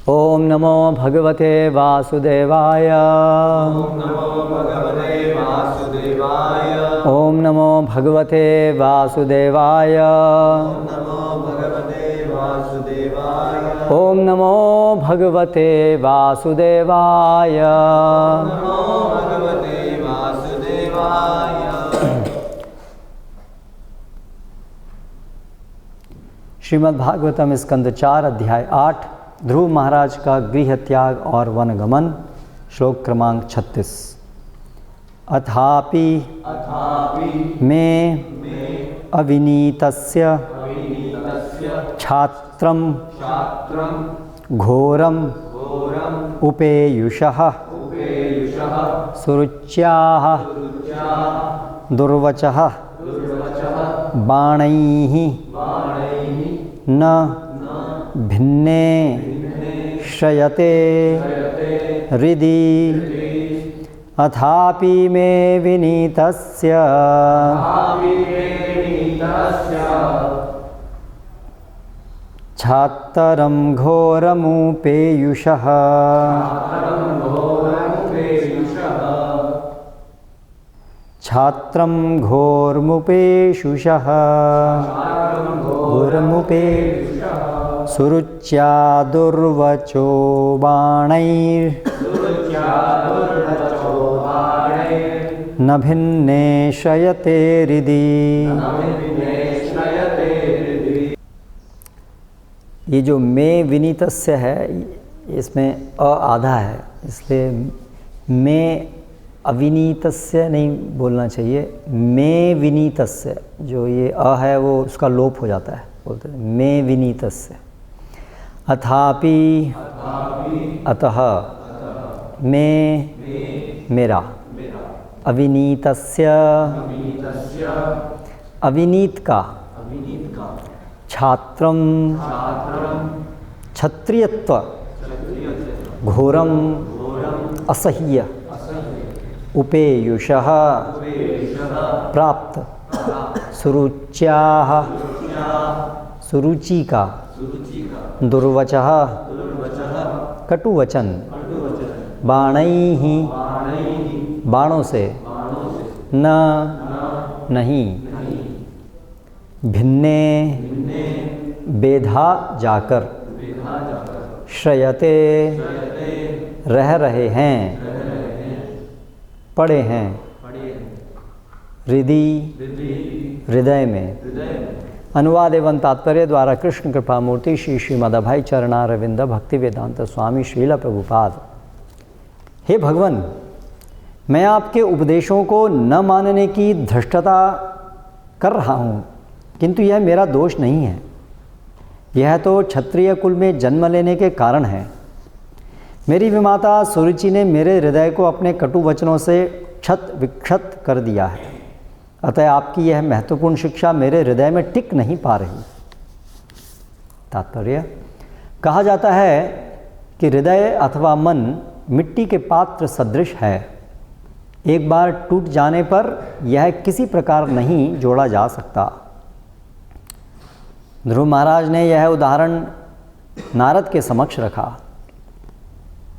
ओम नमो भगवते वासुदेवाय। ओम नमो भगवते वासुदेवाय। ओम नमो भगवते वासुदेवाय। ओम नमो भगवते वासुदेवाय। ओम नमो भगवते वासुदेवाय। नमो भगवते वासुदेवाय। श्रीमद् भागवतम स्कंद 4 अध्याय 8 ध्रुव महाराज का गृह त्याग और वनगमन। श्लोक क्रमांक 36। अथापि मे अविनीतस्य छात्रं घोरम उपेयुषः सुरुच्याः दुर्वचः बाणैः न भिन्ने श्रयते हृदि अथापि मे विनीतस्य छात्रं घोरमुपेयुषः छात्रं घोरमुपेयुषः सुरुच्या दुर्वचो बाणैर्न भिन्ने श्रयते हृदि। ये जो मे विनीतस्य है, इसमें अ आधा है, इसलिए मे अविनीतस्य नहीं बोलना चाहिए। मे विनीतस्य, जो ये अ है वो उसका लोप हो जाता है, बोलते हैं मे विनीतस्य। अथापि अतः मे मेरा अविनीतस्य अविनीत का छात्रम क्षत्रियत्व घोरम असह्य उपेयुषः प्राप्त सुरुच्याः सुरुचि का दुर्वचः कटुवचन बाणैः बाणों से न नहीं भिन्ने बेधा जाकर श्रयते रह रहे हैं पड़े हैं हृदय में। अनुवाद एवं तात्पर्य द्वारा कृष्ण कृपा मूर्ति श्री श्रीमद् अभय चरणारविंद भक्ति वेदांत स्वामी श्रील प्रभुपाद। हे भगवान, मैं आपके उपदेशों को न मानने की धृष्टता कर रहा हूँ, किंतु यह मेरा दोष नहीं है। यह तो क्षत्रिय कुल में जन्म लेने के कारण है। मेरी विमाता सुरुचि ने मेरे हृदय को अपने कटु वचनों से क्षत विक्षत कर दिया है, अतः आपकी यह महत्वपूर्ण शिक्षा मेरे हृदय में टिक नहीं पा रही। तात्पर्य, कहा जाता है कि हृदय अथवा मन मिट्टी के पात्र सदृश है। एक बार टूट जाने पर यह किसी प्रकार नहीं जोड़ा जा सकता। ध्रुव महाराज ने यह उदाहरण नारद के समक्ष रखा।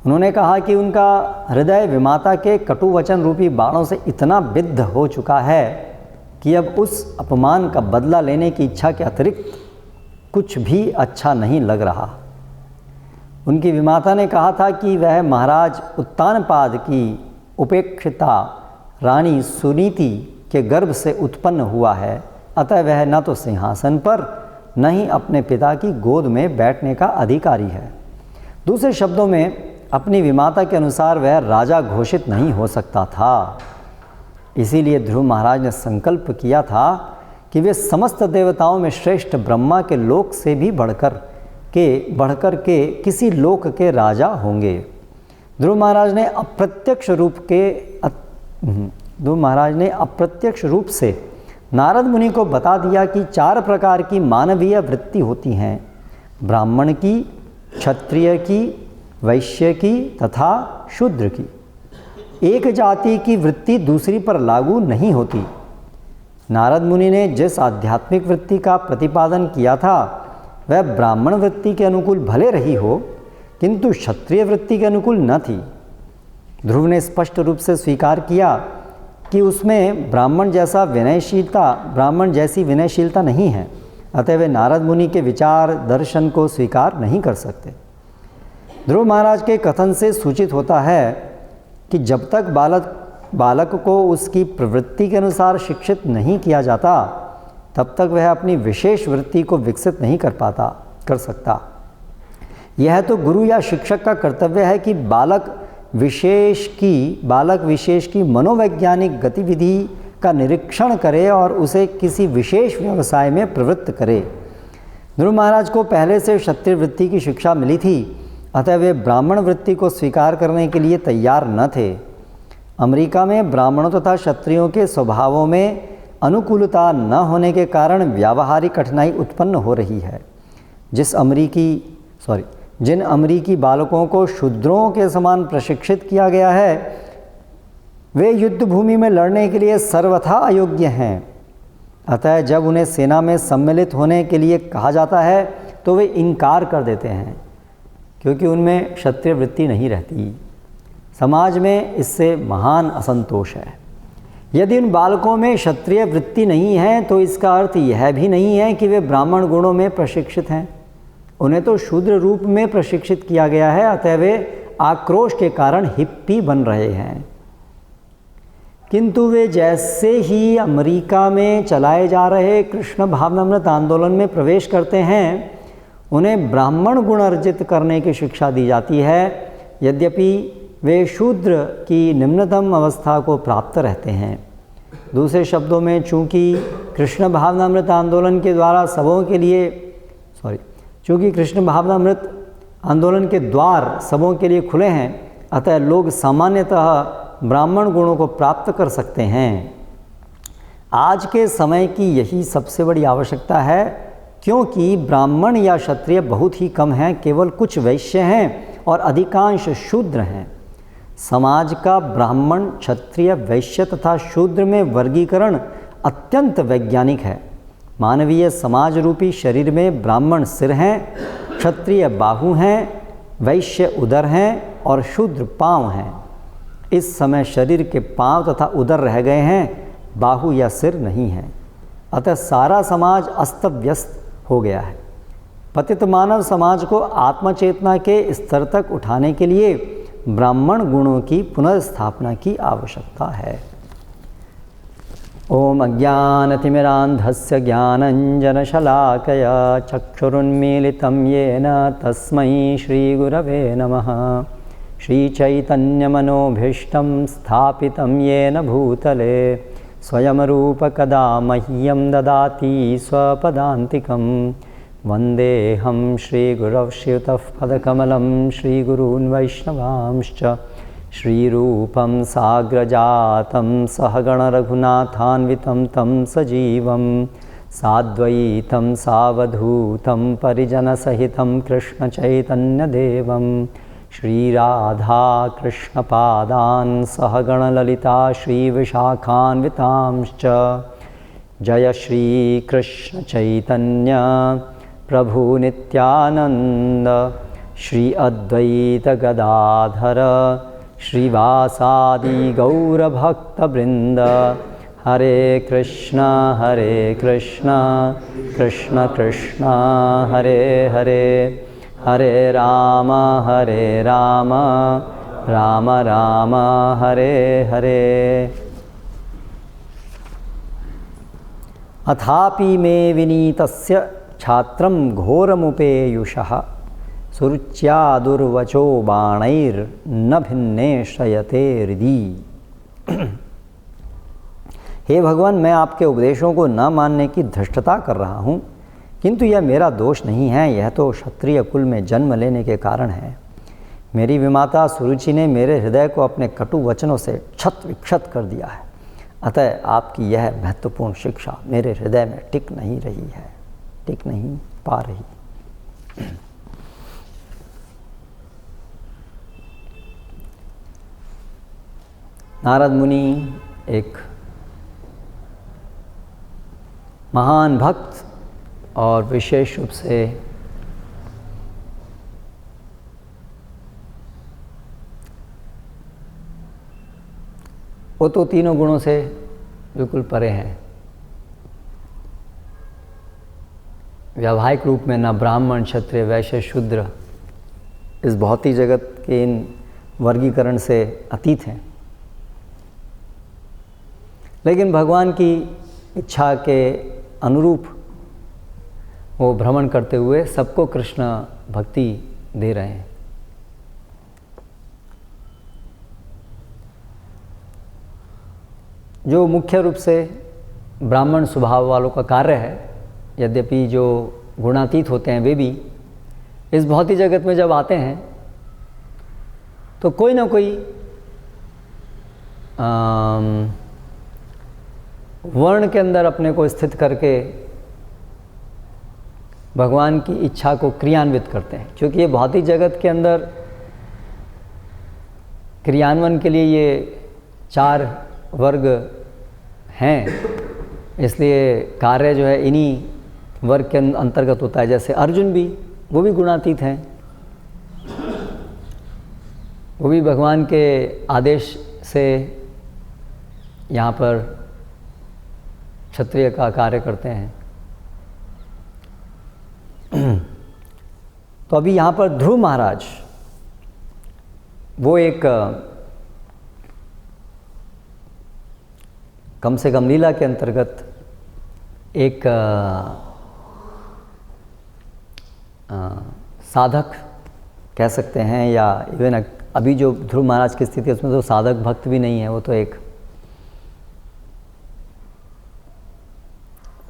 उन्होंने कहा कि उनका हृदय विमाता के कटु वचन रूपी बाणों से इतना विद्ध हो चुका है कि अब उस अपमान का बदला लेने की इच्छा के अतिरिक्त कुछ भी अच्छा नहीं लग रहा। उनकी विमाता ने कहा था कि वह महाराज उत्तानपाद की उपेक्षिता रानी सुनीति के गर्भ से उत्पन्न हुआ है, अतः वह न तो सिंहासन पर न ही अपने पिता की गोद में बैठने का अधिकारी है। दूसरे शब्दों में, अपनी विमाता के अनुसार वह राजा घोषित नहीं हो सकता था। इसीलिए ध्रुव महाराज ने संकल्प किया था कि वे समस्त देवताओं में श्रेष्ठ ब्रह्मा के लोक से भी बढ़कर के किसी लोक के राजा होंगे। ध्रुव महाराज ने अप्रत्यक्ष रूप से नारद मुनि को बता दिया कि 4 प्रकार की मानवीय वृत्ति होती हैं: ब्राह्मण की, क्षत्रिय की, वैश्य की तथा शूद्र की। एक जाति की वृत्ति दूसरी पर लागू नहीं होती। नारद मुनि ने जिस आध्यात्मिक वृत्ति का प्रतिपादन किया था वह ब्राह्मण वृत्ति के अनुकूल भले रही हो, किंतु क्षत्रिय वृत्ति के अनुकूल न थी। ध्रुव ने स्पष्ट रूप से स्वीकार किया कि उसमें ब्राह्मण जैसी विनयशीलता नहीं है, अतः वे नारद मुनि के विचार दर्शन को स्वीकार नहीं कर सकते। ध्रुव महाराज के कथन से सूचित होता है कि जब तक बालक को उसकी प्रवृत्ति के अनुसार शिक्षित नहीं किया जाता, तब तक वह अपनी विशेष वृत्ति को विकसित नहीं कर सकता। यह तो गुरु या शिक्षक का कर्तव्य है कि बालक विशेष की मनोवैज्ञानिक गतिविधि का निरीक्षण करे और उसे किसी विशेष व्यवसाय में प्रवृत्त करे। ध्रुव महाराज को पहले से क्षत्रिय वृत्ति की शिक्षा मिली थी, अतः वे ब्राह्मण वृत्ति को स्वीकार करने के लिए तैयार न थे। अमेरिका में ब्राह्मणों तथा क्षत्रियों के स्वभावों में अनुकूलता न होने के कारण व्यावहारिक कठिनाई उत्पन्न हो रही है। जिन अमेरिकी बालकों को शूद्रों के समान प्रशिक्षित किया गया है, वे युद्ध भूमि में लड़ने के लिए सर्वथा अयोग्य हैं। अतः जब उन्हें सेना में सम्मिलित होने के लिए कहा जाता है तो वे इनकार कर देते हैं, क्योंकि उनमें क्षत्रिय वृत्ति नहीं रहती। समाज में इससे महान असंतोष है। यदि उन बालकों में क्षत्रिय वृत्ति नहीं है तो इसका अर्थ यह भी नहीं है कि वे ब्राह्मण गुणों में प्रशिक्षित हैं। उन्हें तो शूद्र रूप में प्रशिक्षित किया गया है, अतः वे आक्रोश के कारण हिप्पी बन रहे हैं। किंतु वे जैसे ही अमेरिका में चलाए जा रहे कृष्ण भावनामृत आंदोलन में प्रवेश करते हैं, उन्हें ब्राह्मण गुण अर्जित करने की शिक्षा दी जाती है, यद्यपि वे शूद्र की निम्नतम अवस्था को प्राप्त रहते हैं। दूसरे शब्दों में, चूँकि कृष्ण भावनामृत आंदोलन के द्वार सबों के लिए खुले हैं, अतः लोग सामान्यतः ब्राह्मण गुणों को प्राप्त कर सकते हैं। आज के समय की यही सबसे बड़ी आवश्यकता है, क्योंकि ब्राह्मण या क्षत्रिय बहुत ही कम हैं, केवल कुछ वैश्य हैं और अधिकांश शूद्र हैं। समाज का ब्राह्मण, क्षत्रिय, वैश्य तथा शूद्र में वर्गीकरण अत्यंत वैज्ञानिक है। मानवीय समाज रूपी शरीर में ब्राह्मण सिर हैं, क्षत्रिय बाहु हैं, वैश्य उदर हैं और शूद्र पाँव हैं। इस समय शरीर के पाँव तथा उदर रह गए हैं, बाहु या सिर नहीं हैं। अतः सारा समाज अस्त व्यस्त हो गया है। पतित मानव समाज को आत्मचेतना के स्तर तक उठाने के लिए ब्राह्मण गुणों की पुनर्स्थापना की आवश्यकता है। ओम अज्ञानतिमिरान्धस्य ज्ञानञ्जनशलाकया चक्षुरुन्मीलितं येन तस्मै श्रीगुरवे नमः। श्रीचैतन्यमनोभीष्टं स्थापितं येन भूतले स्वयं रूपकदा मह्यं ददाति स्वपदान्तिकं। वन्देऽहं श्रीगुरौ श्रीयुतः पदकमलं श्रीगुरून् वैष्णवांश्च। श्रीरूपं साग्रजातं सहगणरघुनाथान्वितं तं सजीवं साद्वैतं सावधूतं परिजनसहितं कृष्णचैतन्यदेवं श्रीराधाकृष्णपादान् सहगणललिता श्रीविशाखान्वितांश्च। जय श्रीकृष्णचैतन्य प्रभु नित्यानंद श्री अद्वैत गदाधर श्रीवासादि गौरभक्तवृंद। हरे कृष्ण कृष्ण कृष्ण हरे हरे, हरे राम राम राम हरे हरे। अथापि मे विनीतस्य छात्रं घोरमुपेयुषः सुरुच्या दुर्वचो बाणैर्न भिन्ने श्रयते हृदि। हे भगवान, मैं आपके उपदेशों को न मानने की धृष्टता कर रहा हूँ, किंतु यह मेरा दोष नहीं है, यह तो क्षत्रिय कुल में जन्म लेने के कारण है। मेरी विमाता सुरुचि ने मेरे हृदय को अपने कटु वचनों से क्षत विक्षत कर दिया है, अतः आपकी यह महत्वपूर्ण शिक्षा मेरे हृदय में टिक नहीं पा रही। नारद मुनि एक महान भक्त और विशेष रूप से वो तो तीनों गुणों से बिल्कुल परे हैं। व्यावहारिक रूप में ना ब्राह्मण, क्षत्रिय, वैश्य, शूद्र इस भौतिक जगत के इन वर्गीकरण से अतीत हैं। लेकिन भगवान की इच्छा के अनुरूप वो भ्रमण करते हुए सबको कृष्ण भक्ति दे रहे हैं। जो मुख्य रूप से ब्राह्मण स्वभाव वालों का कार्य है, यद्यपि जो गुणातीत होते हैं वे भी इस भौतिक जगत में जब आते हैं तो कोई ना कोई वर्ण के अंदर अपने को स्थित करके भगवान की इच्छा को क्रियान्वित करते हैं। क्योंकि ये भौतिक जगत के अंदर क्रियान्वयन के लिए ये 4 वर्ग हैं, इसलिए कार्य जो है इन्हीं वर्ग के अंतर्गत होता है। जैसे अर्जुन भी, वो भी गुणातीत हैं, वो भी भगवान के आदेश से यहाँ पर क्षत्रिय का कार्य करते हैं। तो अभी यहाँ पर ध्रुव महाराज वो एक कम से कम लीला के अंतर्गत एक साधक कह सकते हैं, या इवन अभी जो ध्रुव महाराज की स्थिति है उसमें तो साधक भक्त भी नहीं है, वो तो एक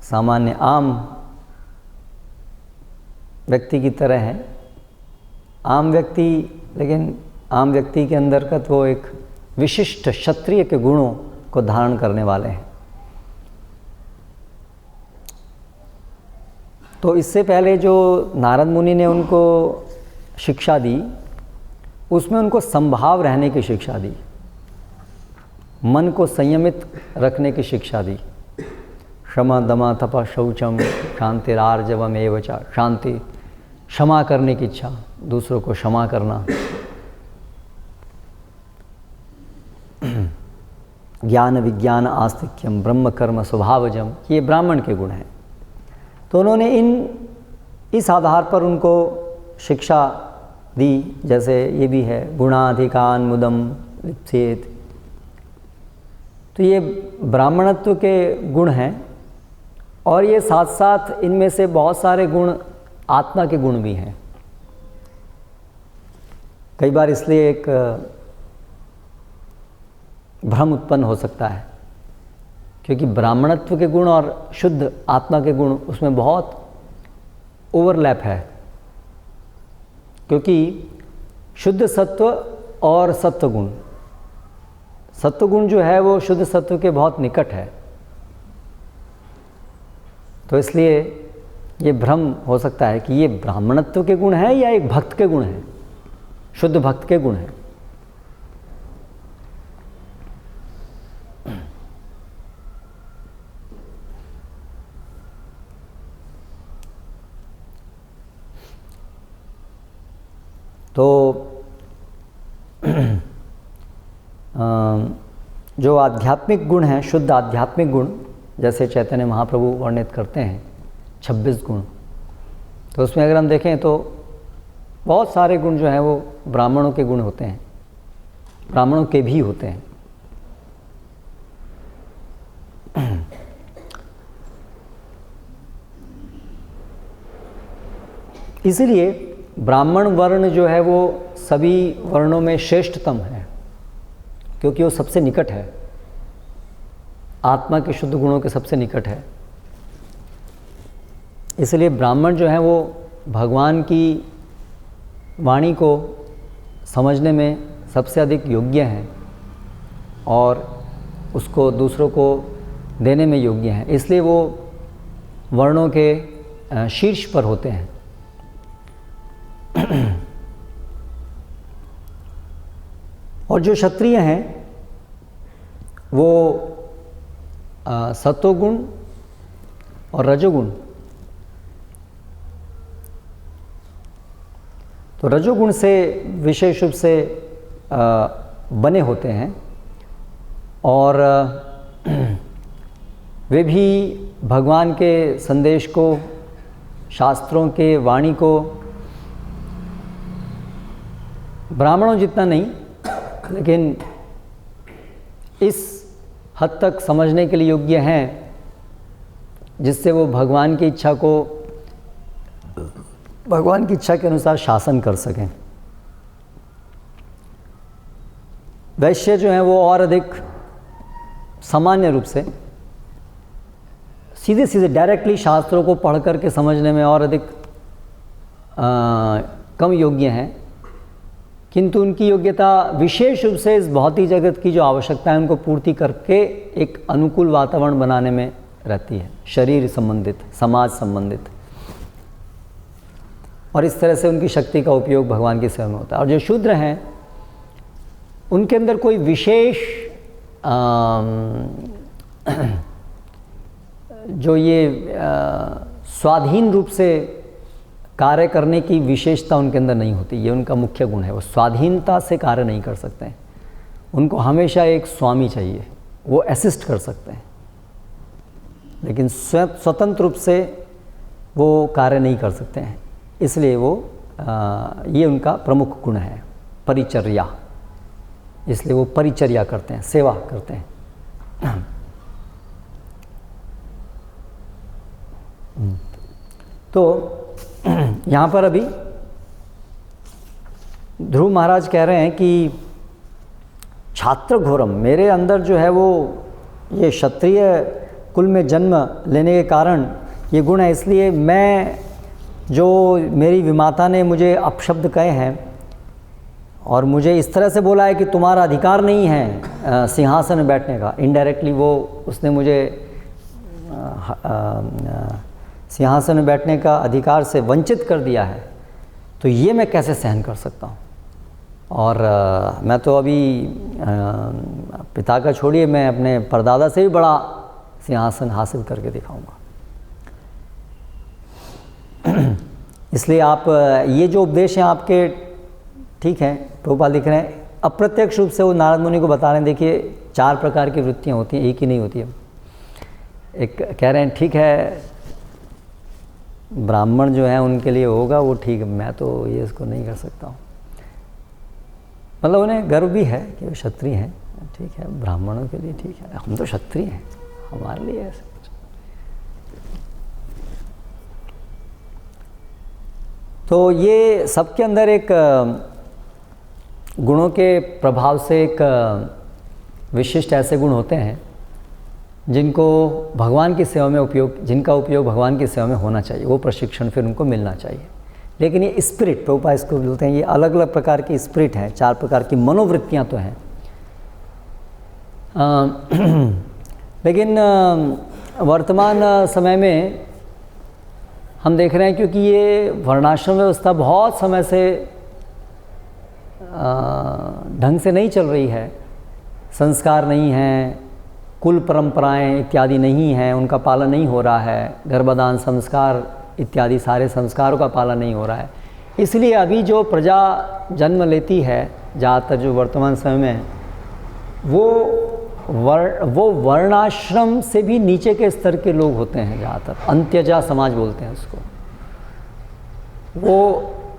सामान्य आम व्यक्ति की तरह है। आम व्यक्ति, लेकिन आम व्यक्ति के अंदर का वो एक विशिष्ट क्षत्रिय के गुणों को धारण करने वाले हैं। तो इससे पहले जो नारद मुनि ने उनको शिक्षा दी, उसमें उनको संभाव रहने की शिक्षा दी, मन को संयमित रखने की शिक्षा दी। क्षमा दमा तपा शौचम शांतिरार्जवम एवच, शांति, क्षमा करने की इच्छा, दूसरों को क्षमा करना, ज्ञान विज्ञान आस्तिक्यम ब्रह्म कर्म स्वभावजम, ये ब्राह्मण के गुण हैं। तो उन्होंने इस आधार पर उनको शिक्षा दी। जैसे ये भी है गुणाधिकान मुदम लिप्सेत, तो ये ब्राह्मणत्व के गुण हैं। और ये साथ साथ इनमें से बहुत सारे गुण आत्मा के गुण भी हैं। कई बार इसलिए एक भ्रम उत्पन्न हो सकता है, क्योंकि ब्राह्मणत्व के गुण और शुद्ध आत्मा के गुण उसमें बहुत ओवरलैप है। क्योंकि शुद्ध सत्व और सत्वगुण, सत्वगुण जो है वो शुद्ध सत्व के बहुत निकट है। तो इसलिए ये भ्रम हो सकता है कि ये ब्राह्मणत्व के गुण है या एक भक्त के गुण है, शुद्ध भक्त के गुण है। तो जो आध्यात्मिक गुण हैं, शुद्ध आध्यात्मिक गुण, जैसे चैतन्य महाप्रभु वर्णित करते हैं 26 गुण, तो उसमें अगर हम देखें तो बहुत सारे गुण जो हैं वो ब्राह्मणों के गुण होते हैं, ब्राह्मणों के भी होते हैं। इसीलिए ब्राह्मण वर्ण जो है वो सभी वर्णों में श्रेष्ठतम है, क्योंकि वो सबसे निकट है, आत्मा के शुद्ध गुणों के सबसे निकट है। इसलिए ब्राह्मण जो है वो भगवान की वाणी को समझने में सबसे अधिक योग्य हैं और उसको दूसरों को देने में योग्य हैं। इसलिए वो वर्णों के शीर्ष पर होते हैं। और जो क्षत्रिय हैं वो सत्वगुण और रजोगुण, तो रजोगुण से विशेष रूप से बने होते हैं। और वे भी भगवान के संदेश को, शास्त्रों के वाणी को ब्राह्मणों जितना नहीं, लेकिन इस हद तक समझने के लिए योग्य हैं जिससे वो भगवान की इच्छा को, भगवान की इच्छा के अनुसार शासन कर सकें। वैश्य जो हैं वो और अधिक सामान्य रूप से सीधे सीधे डायरेक्टली शास्त्रों को पढ़ करके समझने में और अधिक कम योग्य हैं, किंतु उनकी योग्यता विशेष रूप से इस भौतिक जगत की जो आवश्यकता है उनको पूर्ति करके एक अनुकूल वातावरण बनाने में रहती है, शरीर संबंधित, समाज संबंधित, और इस तरह से उनकी शक्ति का उपयोग भगवान की सेवा में होता है। और जो शूद्र हैं उनके अंदर कोई विशेष जो ये स्वाधीन रूप से कार्य करने की विशेषता उनके अंदर नहीं होती, ये उनका मुख्य गुण है। वो स्वाधीनता से कार्य नहीं कर सकते हैं, उनको हमेशा एक स्वामी चाहिए, वो असिस्ट कर सकते हैं, लेकिन स्वतंत्र रूप से वो कार्य नहीं कर सकते हैं। इसलिए वो ये उनका प्रमुख गुण है, परिचर्या। इसलिए वो परिचर्या करते हैं, सेवा करते हैं। तो यहाँ पर अभी ध्रुव महाराज कह रहे हैं कि छात्र घोरम, मेरे अंदर जो है वो ये क्षत्रिय कुल में जन्म लेने के कारण ये गुण है, इसलिए मैं, जो मेरी विमाता ने मुझे अपशब्द कहे हैं और मुझे इस तरह से बोला है कि तुम्हारा अधिकार नहीं है सिंहासन में बैठने का, इनडायरेक्टली वो उसने मुझे सिंहासन में बैठने का अधिकार से वंचित कर दिया है, तो ये मैं कैसे सहन कर सकता हूँ। और मैं तो अभी पिता का छोड़िए, मैं अपने परदादा से भी बड़ा सिंहासन हासिल करके दिखाऊंगा। इसलिए आप ये जो उपदेश हैं आपके ठीक हैं, प्रभुपाद लिख रहे हैं, अप्रत्यक्ष रूप से वो नारद मुनि को बता रहे हैं। देखिए 4 प्रकार की वृत्तियाँ होती हैं, एक ही नहीं होती है। एक कह रहे हैं ठीक है ब्राह्मण जो है उनके लिए होगा वो ठीक है, मैं तो ये इसको नहीं कर सकता हूँ। मतलब उन्हें गर्व भी है कि वो क्षत्रिय हैं, ठीक है, ब्राह्मणों के लिए ठीक है, हम तो क्षत्रिय हैं, हमारे लिए ऐसा कुछ। तो ये सबके अंदर एक गुणों के प्रभाव से एक विशिष्ट ऐसे गुण होते हैं जिनको भगवान की सेवा में उपयोग, जिनका उपयोग भगवान की सेवा में होना चाहिए, वो प्रशिक्षण फिर उनको मिलना चाहिए। लेकिन ये स्पिरिट, प्रभुपाद इसको बोलते हैं, ये अलग अलग प्रकार की स्पिरिट हैं, 4 प्रकार की मनोवृत्तियाँ तो हैं। लेकिन वर्तमान समय में हम देख रहे हैं, क्योंकि ये वर्णाश्रम व्यवस्था बहुत समय से ढंग से नहीं चल रही है, संस्कार नहीं हैं, कुल परंपराएं इत्यादि नहीं हैं, उनका पालन नहीं हो रहा है, गर्भदान संस्कार इत्यादि सारे संस्कारों का पालन नहीं हो रहा है। इसलिए अभी जो प्रजा जन्म लेती है ज़्यादातर जो वर्तमान समय में, वो वर्णाश्रम से भी नीचे के स्तर के लोग होते हैं ज़्यादातर, अंत्यजा समाज बोलते हैं उसको। वो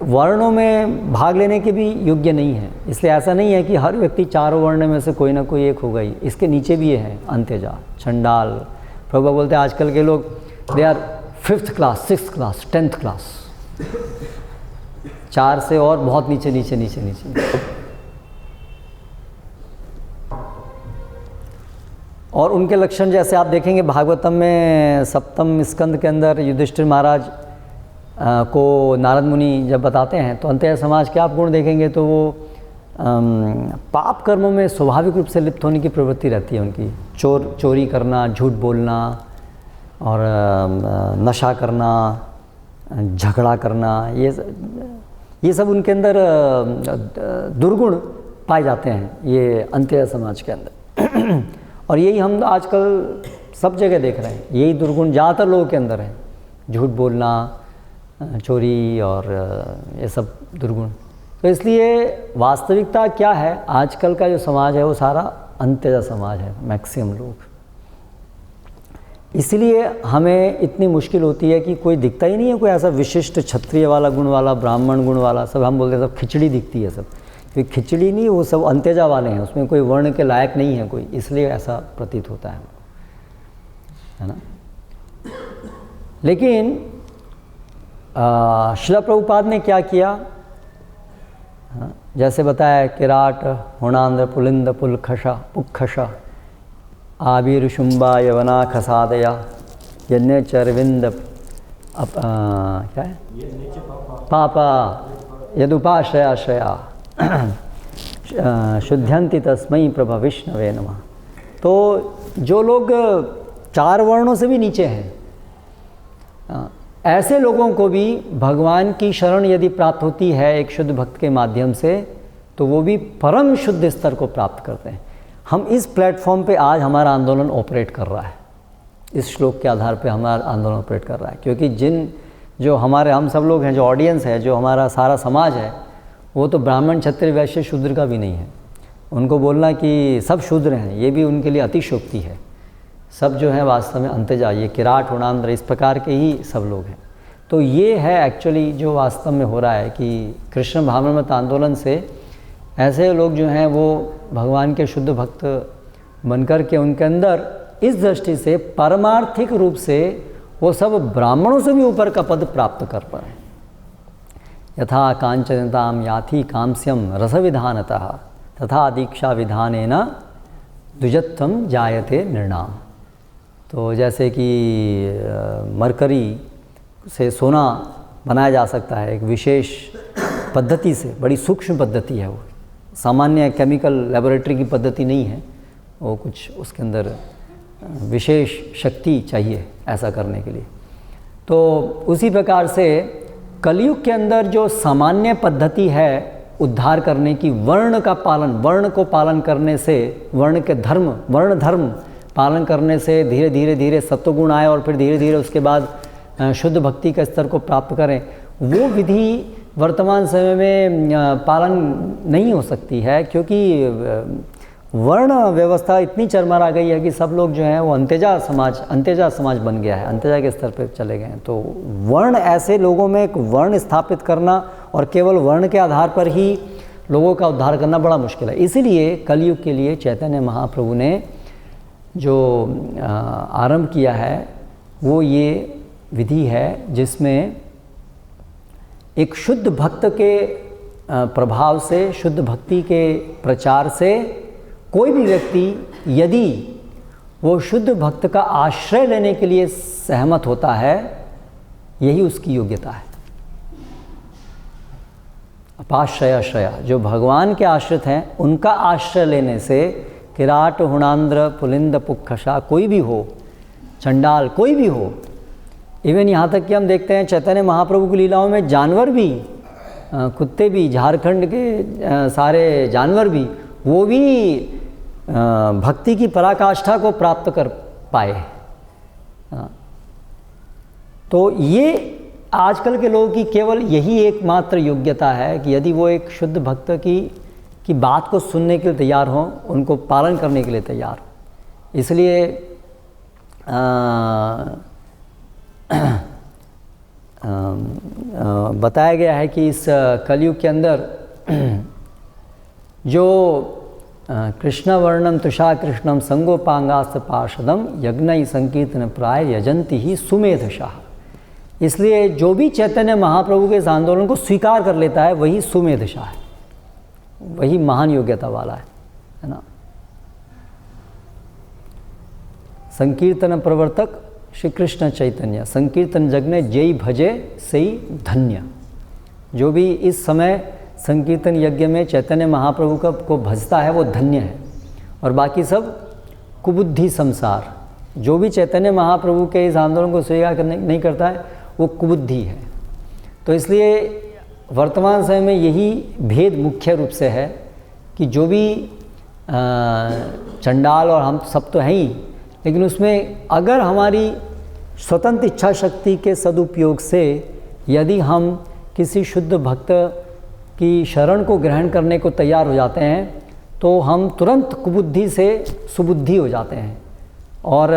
वर्णों में भाग लेने के भी योग्य नहीं है। इसलिए ऐसा नहीं है कि हर व्यक्ति 4 वर्ण में से कोई ना कोई एक होगा ही, इसके नीचे भी ये है अंत्यजा, चंडाल। प्रभु बोलते हैं आजकल के लोग they are 5th class, 6th class, 10th class, 4 से और बहुत नीचे नीचे नीचे नीचे। और उनके लक्षण जैसे आप देखेंगे भागवतम में 7वें स्कंद के अंदर युधिष्ठिर महाराज को नारद मुनि जब बताते हैं, तो अंतः समाज के आप गुण देखेंगे तो वो पाप कर्मों में स्वाभाविक रूप से लिप्त होने की प्रवृत्ति रहती है उनकी। चोरी करना, झूठ बोलना और नशा करना, झगड़ा करना, ये सब उनके अंदर दुर्गुण पाए जाते हैं ये अंत्य समाज के अंदर। और यही हम आजकल सब जगह देख रहे हैं, यही दुर्गुण ज़्यादातर लोगों के अंदर है, झूठ बोलना, चोरी और ये सब दुर्गुण। तो इसलिए वास्तविकता क्या है, आजकल का जो समाज है वो सारा अंत्यजा समाज है मैक्सिमम लोग। इसलिए हमें इतनी मुश्किल होती है कि कोई दिखता ही नहीं है कोई ऐसा विशिष्ट क्षत्रिय वाला गुण वाला, ब्राह्मण गुण वाला, सब हम बोलते हैं सब खिचड़ी दिखती है सब, क्योंकि खिचड़ी नहीं, वो सब अंत्यजा वाले हैं, उसमें कोई वर्ण के लायक नहीं है कोई, इसलिए ऐसा प्रतीत होता है ना। लेकिन श्रील प्रभुपाद ने क्या किया, जैसे बताया किराट, हुणांद्र, पुलिंद, पुलखशा, पुखशा, आबिर, शुंबा, यवना, खसादया, यज्ञ, चरविंद, क्या है, पापा, यदुपाश्रयाश्रया, शुद्ध्यंति तस्मै प्रभा विष्णवे नमः। तो जो लोग 4 वर्णों से भी नीचे हैं, ऐसे लोगों को भी भगवान की शरण यदि प्राप्त होती है एक शुद्ध भक्त के माध्यम से, तो वो भी परम शुद्ध स्तर को प्राप्त करते हैं। हम इस प्लेटफॉर्म पे आज हमारा आंदोलन ऑपरेट कर रहा है, इस श्लोक के आधार पे हमारा आंदोलन ऑपरेट कर रहा है, क्योंकि जो हमारे हम सब लोग हैं, जो ऑडियंस है, जो हमारा सारा समाज है, वो तो ब्राह्मण, क्षत्रिय, वैश्य, शूद्र का भी नहीं है। उनको बोलना कि सब शूद्र हैं, ये भी उनके लिए अतिशयोक्ति है। सब जो है वास्तव में अंत्यजा, ये किराट, हुणांद्र, इस प्रकार के ही सब लोग हैं। तो ये है एक्चुअली जो वास्तव में हो रहा है कि कृष्ण भावनामृत आंदोलन से ऐसे लोग जो हैं वो भगवान के शुद्ध भक्त बनकर के उनके अंदर इस दृष्टि से पारमार्थिक रूप से वो सब ब्राह्मणों से भी ऊपर का पद प्राप्त कर पाए। यथा कांचनताम याथी कांस्यम रसविधानतः तथा दीक्षा विधानेन द्विजत्वम जायते निर्णाम। तो जैसे कि मरकरी से सोना बनाया जा सकता है एक विशेष पद्धति से, बड़ी सूक्ष्म पद्धति है वो, सामान्य केमिकल लैबोरेटरी की पद्धति नहीं है वो, कुछ उसके अंदर विशेष शक्ति चाहिए ऐसा करने के लिए। तो उसी प्रकार से कलयुग के अंदर जो सामान्य पद्धति है उद्धार करने की, वर्ण का पालन, वर्ण को पालन करने से, वर्ण के धर्म, वर्ण धर्म पालन करने से धीरे धीरे धीरे सत्वगुण आए और फिर धीरे धीरे उसके बाद शुद्ध भक्ति के स्तर को प्राप्त करें, वो विधि वर्तमान समय में पालन नहीं हो सकती है, क्योंकि वर्ण व्यवस्था इतनी चरमरा गई है कि सब लोग जो हैं वो अंत्यजा समाज बन गया है, अंत्यजा के स्तर पर चले गए हैं। तो वर्ण, ऐसे लोगों में एक वर्ण स्थापित करना और केवल वर्ण के आधार पर ही लोगों का उद्धार करना बड़ा मुश्किल है। इसीलिए कलयुग के लिए चैतन्य महाप्रभु ने जो आरंभ किया है वो ये विधि है जिसमें एक शुद्ध भक्त के प्रभाव से, शुद्ध भक्ति के प्रचार से कोई भी व्यक्ति यदि वो शुद्ध भक्त का आश्रय लेने के लिए सहमत होता है, यही उसकी योग्यता है। अपाश्रयाश्रया, जो भगवान के आश्रित हैं उनका आश्रय लेने से किराट, हुणांद्र, पुलिंद, पुखशा, कोई भी हो, चंडाल कोई भी हो, इवन यहाँ तक कि हम देखते हैं चैतन्य महाप्रभु की लीलाओं में जानवर भी, कुत्ते भी, झारखंड के सारे जानवर भी, वो भी भक्ति की पराकाष्ठा को प्राप्त कर पाए। तो ये आजकल के लोगों की केवल यही एकमात्र योग्यता है कि यदि वो एक शुद्ध भक्त की बात को सुनने के लिए तैयार हों, उनको पालन करने के लिए तैयार हो। इसलिए बताया गया है कि इस कलयुग के अंदर जो कृष्ण वर्णम तुषा कृष्णम संगोपांगास्त पार्षदम यज्ञ संकीर्तन प्राय यजंती ही सुमेधशाह। इसलिए जो भी चैतन्य महाप्रभु के इस आंदोलन को स्वीकार कर लेता है वही सुमेधशाह है, वही महान योग्यता वाला है ना। संकीर्तन प्रवर्तक श्री कृष्ण चैतन्य, संकीर्तन जगने जय भजे सई धन्य। जो भी इस समय संकीर्तन यज्ञ में चैतन्य महाप्रभु को भजता है वो धन्य है, और बाकी सब कुबुद्धि संसार। जो भी चैतन्य महाप्रभु के इस आंदोलन को स्वीकार करने नहीं करता है वो कुबुद्धि है। तो इसलिए वर्तमान समय में यही भेद मुख्य रूप से है कि जो भी चंडाल और हम सब तो हैं ही, लेकिन उसमें अगर हमारी स्वतंत्र इच्छा शक्ति के सदुपयोग से यदि हम किसी शुद्ध भक्त की शरण को ग्रहण करने को तैयार हो जाते हैं तो हम तुरंत कुबुद्धि से सुबुद्धि हो जाते हैं। और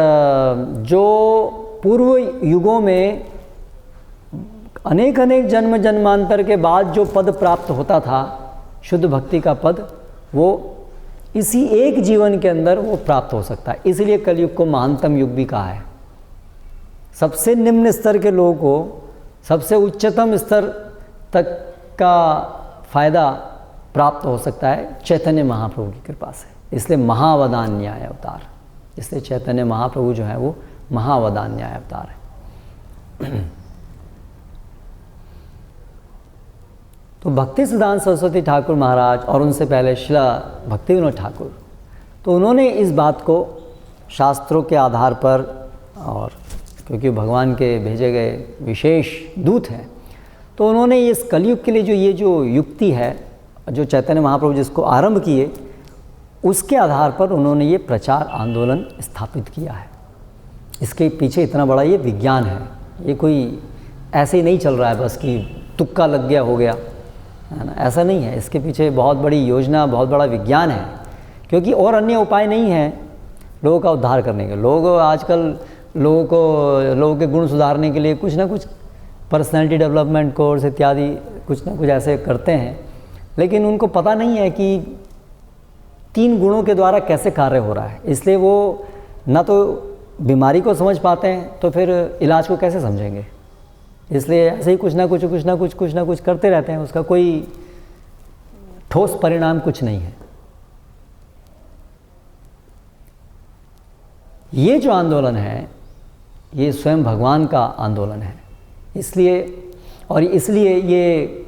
जो पूर्व युगों में अनेक अनेक जन्म जन्मांतर के बाद जो पद प्राप्त होता था, शुद्ध भक्ति का पद, वो इसी एक जीवन के अंदर वो प्राप्त हो सकता है। इसलिए कलयुग को महानतम युग भी कहा है। सबसे निम्न स्तर के लोगों को सबसे उच्चतम स्तर तक का फायदा प्राप्त हो सकता है चैतन्य महाप्रभु की कृपा से। इसलिए महावदान न्याय अवतार, इसलिए चैतन्य महाप्रभु जो है वो महावदान न्याय अवतार है। तो भक्ति सिद्धांत सरस्वती ठाकुर महाराज और उनसे पहले शिला भक्ति विनोद ठाकुर, तो उन्होंने इस बात को शास्त्रों के आधार पर, और क्योंकि भगवान के भेजे गए विशेष दूत हैं, तो उन्होंने इस कलयुग के लिए ये जो युक्ति है, जो चैतन्य महाप्रभु जिसको आरंभ किए, उसके आधार पर उन्होंने ये प्रचार आंदोलन स्थापित किया है। इसके पीछे इतना बड़ा ये विज्ञान है। ये कोई ऐसे ही नहीं चल रहा है बस कि तुक्का लग गया हो गया, है ना, ऐसा नहीं है। इसके पीछे बहुत बड़ी योजना, बहुत बड़ा विज्ञान है, क्योंकि और अन्य उपाय नहीं है लोगों का उद्धार करने के। लोग आजकल लोगों के गुण सुधारने के लिए कुछ ना कुछ पर्सनैलिटी डेवलपमेंट कोर्स इत्यादि कुछ ना कुछ ऐसे करते हैं, लेकिन उनको पता नहीं है कि 3 गुणों के द्वारा कैसे कार्य हो रहा है। इसलिए वो ना तो बीमारी को समझ पाते हैं, तो फिर इलाज को कैसे समझेंगे। इसलिए ऐसे ही कुछ ना कुछ करते रहते हैं, उसका कोई ठोस परिणाम कुछ नहीं है। ये जो आंदोलन है, ये स्वयं भगवान का आंदोलन है। इसलिए ये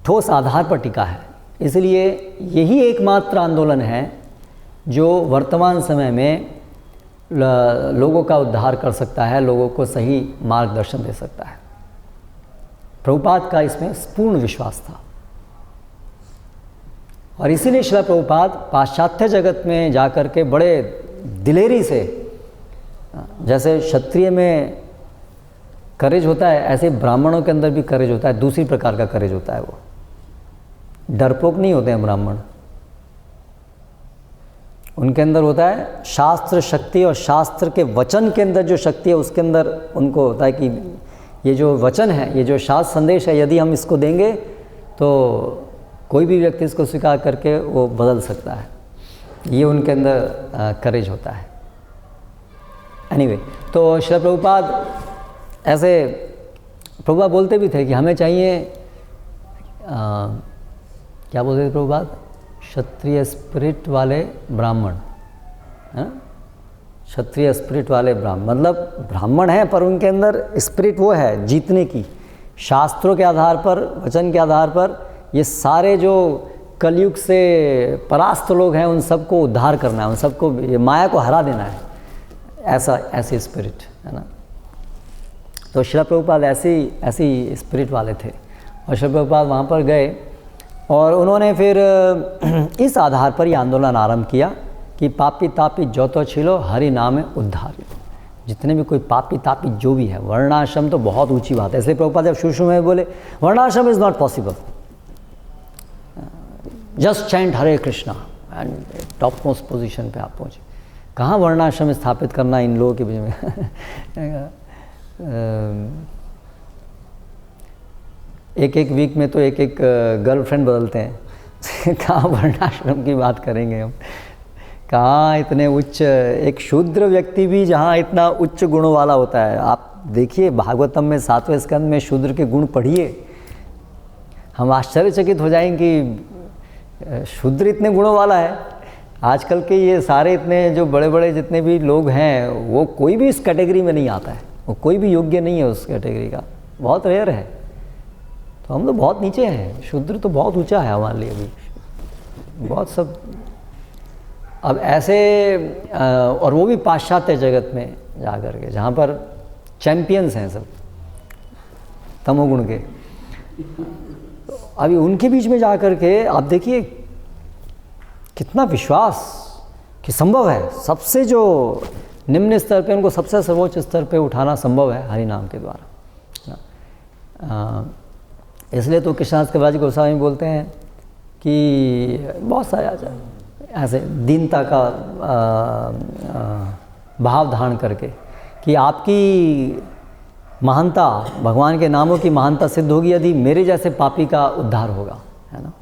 ठोस आधार पर टिका है। इसलिए यही एकमात्र आंदोलन है जो वर्तमान समय में लोगों का उद्धार कर सकता है, लोगों को सही मार्गदर्शन दे सकता है। प्रभुपाद का इसमें पूर्ण विश्वास था, और इसीलिए श्रील प्रभुपाद पाश्चात्य जगत में जाकर के बड़े दिलेरी से, जैसे क्षत्रिय में करेज होता है, ऐसे ब्राह्मणों के अंदर भी करेज होता है। दूसरी प्रकार का करेज होता है, वो डरपोक नहीं होते हैं ब्राह्मण। उनके अंदर होता है शास्त्र शक्ति, और शास्त्र के वचन के अंदर जो शक्ति है उसके अंदर उनको होता है कि ये जो वचन है, ये जो शास्त्र संदेश है, यदि हम इसको देंगे तो कोई भी व्यक्ति इसको स्वीकार करके वो बदल सकता है। ये उनके अंदर करेज होता है। एनीवे, तो श्री प्रभुपाद ऐसे प्रभुपाद बोलते भी थे कि हमें चाहिए क्या बोलते थे प्रभुपाद, क्षत्रिय स्पिरिट वाले ब्राह्मण, है, क्षत्रिय स्पिरिट वाले ब्राह्मण, मतलब ब्राह्मण हैं पर उनके अंदर स्पिरिट वो है जीतने की। शास्त्रों के आधार पर, वचन के आधार पर ये सारे जो कलयुग से परास्त लोग हैं उन सबको उद्धार करना है, उन सबको ये माया को हरा देना है, ऐसी स्पिरिट है ना। तो श्रील प्रभुपाद ऐसी स्पिरिट वाले थे, और श्रील प्रभुपाद वहाँ पर गए और उन्होंने फिर इस आधार पर ये आंदोलन आरंभ किया कि पापी तापी जो तो छिलो हरि नाम में उद्धार। जितने भी कोई पापी तापी जो भी है, वर्णाश्रम तो बहुत ऊंची बात है। इसलिए प्रभुपाद जब शुरू में बोले वर्णाश्रम is not possible, just chant Hare Krishna and top most position पे आप पहुँचे। कहाँ वर्णाश्रम स्थापित करना इन लोगों के बीच में एक वीक में तो एक गर्लफ्रेंड बदलते हैं। कहाँ वर्णाश्रम की बात करेंगे हम, कहाँ इतने उच्च, एक शूद्र व्यक्ति भी जहाँ इतना उच्च गुणों वाला होता है। आप देखिए भागवतम में 7वें स्कंद में शूद्र के गुण पढ़िए, हम आश्चर्यचकित हो जाएंगे कि शूद्र इतने गुणों वाला है। आजकल के ये सारे इतने जो बड़े बड़े जितने भी लोग हैं, वो कोई भी इस कैटेगरी में नहीं आता है, वो कोई भी योग्य नहीं है उस कैटेगरी का, बहुत रेयर है। तो हम तो बहुत नीचे हैं, शूद्र तो बहुत ऊंचा है हमारे लिए अभी, बहुत सब। अब ऐसे और वो भी पाश्चात्य जगत में जा कर के, जहाँ पर चैंपियंस हैं सब तमोगुण के, अभी उनके बीच में जा कर के आप देखिए कितना विश्वास कि संभव है। सबसे जो निम्न स्तर पे उनको सबसे सर्वोच्च स्तर पे उठाना संभव है हरि नाम के द्वारा। इसलिए तो कृष्णदास कविराज गोस्वामी बोलते हैं कि बहुत सारे ऐसे दीनता का भाव धारण करके कि आपकी महानता, भगवान के नामों की महानता सिद्ध होगी यदि मेरे जैसे पापी का उद्धार होगा, है ना।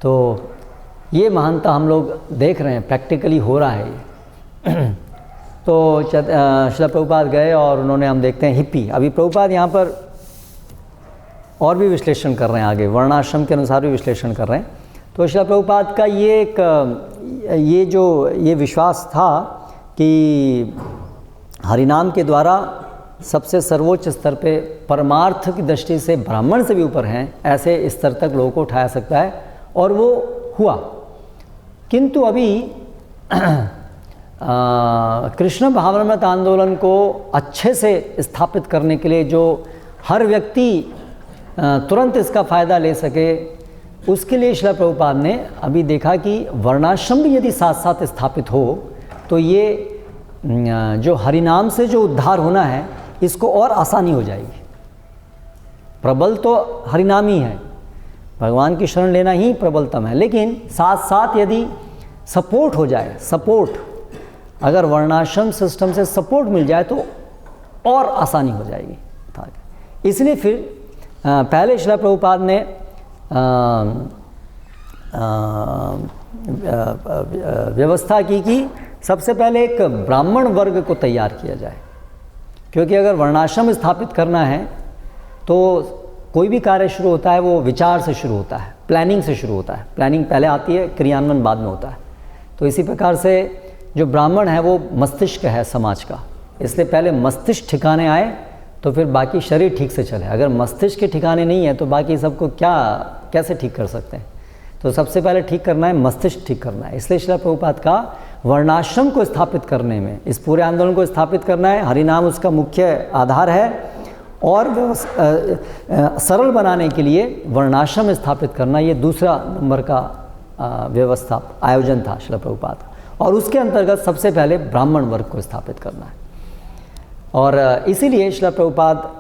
तो ये महानता हम लोग देख रहे हैं, प्रैक्टिकली हो रहा है ये। तो श्रील प्रभुपाद गए और उन्होंने, हम देखते हैं हिप्पी, अभी प्रभुपाद यहाँ पर और भी विश्लेषण कर रहे हैं, आगे वर्णाश्रम के अनुसार भी विश्लेषण कर रहे हैं। तो श्रील प्रभुपाद का ये विश्वास था कि हरिनाम के द्वारा सबसे सर्वोच्च स्तर पे परमार्थ की दृष्टि से ब्राह्मण से भी ऊपर हैं, ऐसे स्तर तक लोगों को उठाया सकता है, और वो हुआ। किंतु अभी कृष्ण भावनामृत आंदोलन को अच्छे से स्थापित करने के लिए, जो हर व्यक्ति तुरंत इसका फ़ायदा ले सके, उसके लिए श्रील प्रभुपाद ने अभी देखा कि वर्णाश्रम भी यदि साथ साथ स्थापित हो तो ये जो हरिनाम से जो उद्धार होना है इसको और आसानी हो जाएगी। प्रबल तो हरिनाम ही है, भगवान की शरण लेना ही प्रबलतम है, लेकिन साथ साथ यदि सपोर्ट हो जाए, सपोर्ट, अगर वर्णाश्रम सिस्टम से सपोर्ट मिल जाए तो और आसानी हो जाएगी। इसलिए फिर पहले श्रील प्रभुपाद ने व्यवस्था की कि सबसे पहले एक ब्राह्मण वर्ग को तैयार किया जाए, क्योंकि अगर वर्णाश्रम स्थापित करना है तो कोई भी कार्य शुरू होता है वो विचार से शुरू होता है, प्लानिंग से शुरू होता है। प्लानिंग पहले आती है, क्रियान्वयन बाद में होता है। तो इसी प्रकार से जो ब्राह्मण है वो मस्तिष्क है समाज का, इसलिए पहले मस्तिष्क ठिकाने आए तो फिर बाकी शरीर ठीक से चले। अगर मस्तिष्क के ठिकाने नहीं है तो बाकी सबको कैसे ठीक कर सकते हैं। तो सबसे पहले ठीक करना है, मस्तिष्क ठीक करना है। इसलिए श्रील प्रभुपाद का वर्णाश्रम को स्थापित करने में, इस पूरे आंदोलन को स्थापित करना है, हरिनाम उसका मुख्य आधार है, और सरल बनाने के लिए वर्णाश्रम स्थापित करना ये दूसरा नंबर का व्यवस्था आयोजन था श्रील प्रभुपाद का। और उसके अंतर्गत सबसे पहले ब्राह्मण वर्ग को स्थापित करना है। और इसीलिए श्रील प्रभुपाद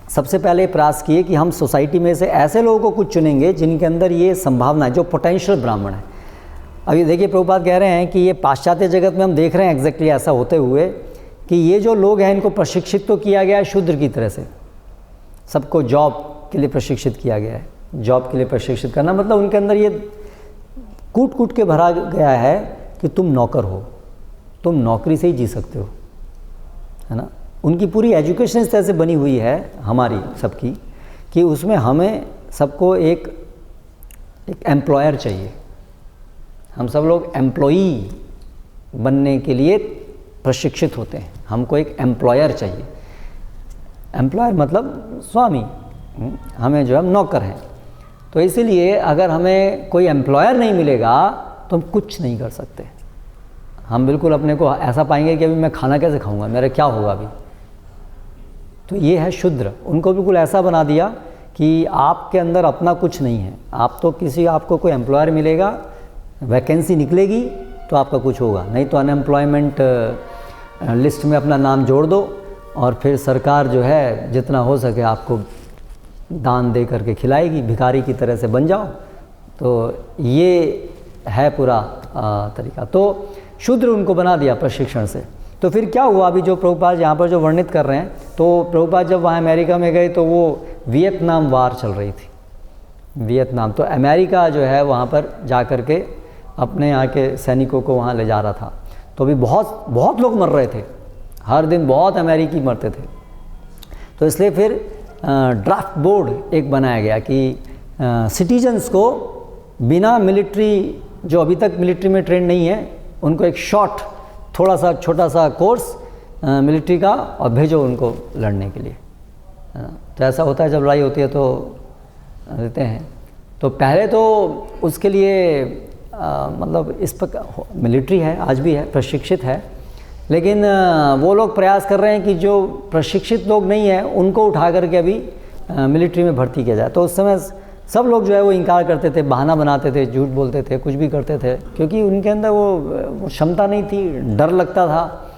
सबसे पहले प्रयास किए कि हम सोसाइटी में से ऐसे लोगों को कुछ चुनेंगे जिनके अंदर ये संभावना है, जो पोटेंशियल ब्राह्मण है। अभी देखिए प्रभुपाद कह रहे हैं कि ये पाश्चात्य जगत में हम देख रहे हैं एग्जैक्टली ऐसा होते हुए कि ये जो लोग हैं इनको प्रशिक्षित तो किया गया है शूद्र की तरह से, सबको जॉब के लिए प्रशिक्षित किया गया है। जॉब के लिए प्रशिक्षित करना मतलब उनके अंदर ये कूट कूट के भरा गया है कि तुम नौकर हो, तुम नौकरी से ही जी सकते हो, है ना। उनकी पूरी एजुकेशन इस तरह से बनी हुई है हमारी सबकी कि उसमें हमें सबको एक एम्प्लॉयर चाहिए। हम सब लोग एम्प्लॉई बनने के लिए प्रशिक्षित होते हैं, हमको एक एम्प्लॉयर चाहिए। एम्प्लॉयर मतलब स्वामी, हमें जो है नौकर हैं। तो इसीलिए अगर हमें कोई एम्प्लॉयर नहीं मिलेगा तो हम कुछ नहीं कर सकते। हम बिल्कुल अपने को ऐसा पाएंगे कि अभी मैं खाना कैसे खाऊंगा, मेरा क्या होगा अभी। तो ये है शूद्र। उनको बिल्कुल ऐसा बना दिया कि आपके अंदर अपना कुछ नहीं है। आप तो आपको कोई एम्प्लॉयर मिलेगा, वैकेंसी निकलेगी तो आपका कुछ होगा, नहीं तो अनएम्प्लॉयमेंट लिस्ट में अपना नाम जोड़ दो और फिर सरकार जो है जितना हो सके आपको दान दे करके खिलाएगी, भिखारी की तरह से बन जाओ। तो ये है पूरा तरीका। तो शूद्र उनको बना दिया प्रशिक्षण से। तो फिर क्या हुआ, अभी जो प्रभुपाद यहाँ पर जो वर्णित कर रहे हैं, तो प्रभुपाद जब वहाँ अमेरिका में गए तो वो वियतनाम वार चल रही थी, वियतनाम। तो अमेरिका जो है वहाँ पर जा कर के अपने यहाँ के सैनिकों को वहाँ ले जा रहा था। तो अभी बहुत लोग मर रहे थे, हर दिन बहुत अमेरिकी मरते थे। तो इसलिए फिर ड्राफ्ट बोर्ड एक बनाया गया कि सिटीजन्स को बिना मिलिट्री, जो अभी तक मिलिट्री में ट्रेन नहीं है, उनको एक शॉर्ट थोड़ा सा छोटा सा कोर्स मिलिट्री का और भेजो उनको लड़ने के लिए। तो ऐसा होता है जब लड़ाई होती है तो देते हैं। तो पहले तो उसके लिए मतलब इस पर मिलिट्री है, आज भी है, प्रशिक्षित है, लेकिन वो लोग प्रयास कर रहे हैं कि जो प्रशिक्षित लोग नहीं हैं उनको उठा करके अभी मिलिट्री में भर्ती किया जाए। तो उस समय सब लोग जो है वो इनकार करते थे, बहाना बनाते थे, झूठ बोलते थे, कुछ भी करते थे, क्योंकि उनके अंदर वो क्षमता नहीं थी, डर लगता था।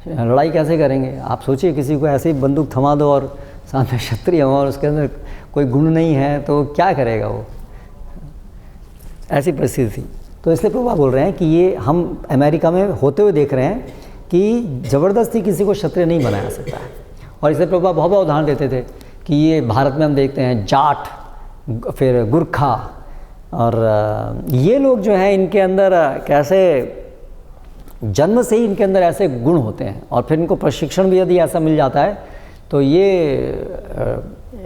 लड़ाई कैसे करेंगे? आप सोचिए किसी को ऐसे ही बंदूक थमा दो और सामने क्षत्रिय हो और उसके अंदर कोई गुण नहीं है तो क्या करेगा वो, ऐसी परिस्थिति थी। तो इसलिए प्रभुपाद बोल रहे हैं कि ये हम अमेरिका में होते हुए देख रहे हैं कि ज़बरदस्ती किसी को क्षत्रिय नहीं बनाया सकता है। और इसलिए प्रभुपाद बहुत बहुत उदाहरण देते थे कि ये भारत में हम देखते हैं जाट, फिर गुरखा, और ये लोग जो हैं इनके अंदर कैसे जन्म से ही इनके अंदर ऐसे गुण होते हैं, और फिर इनको प्रशिक्षण भी यदि ऐसा मिल जाता है तो ये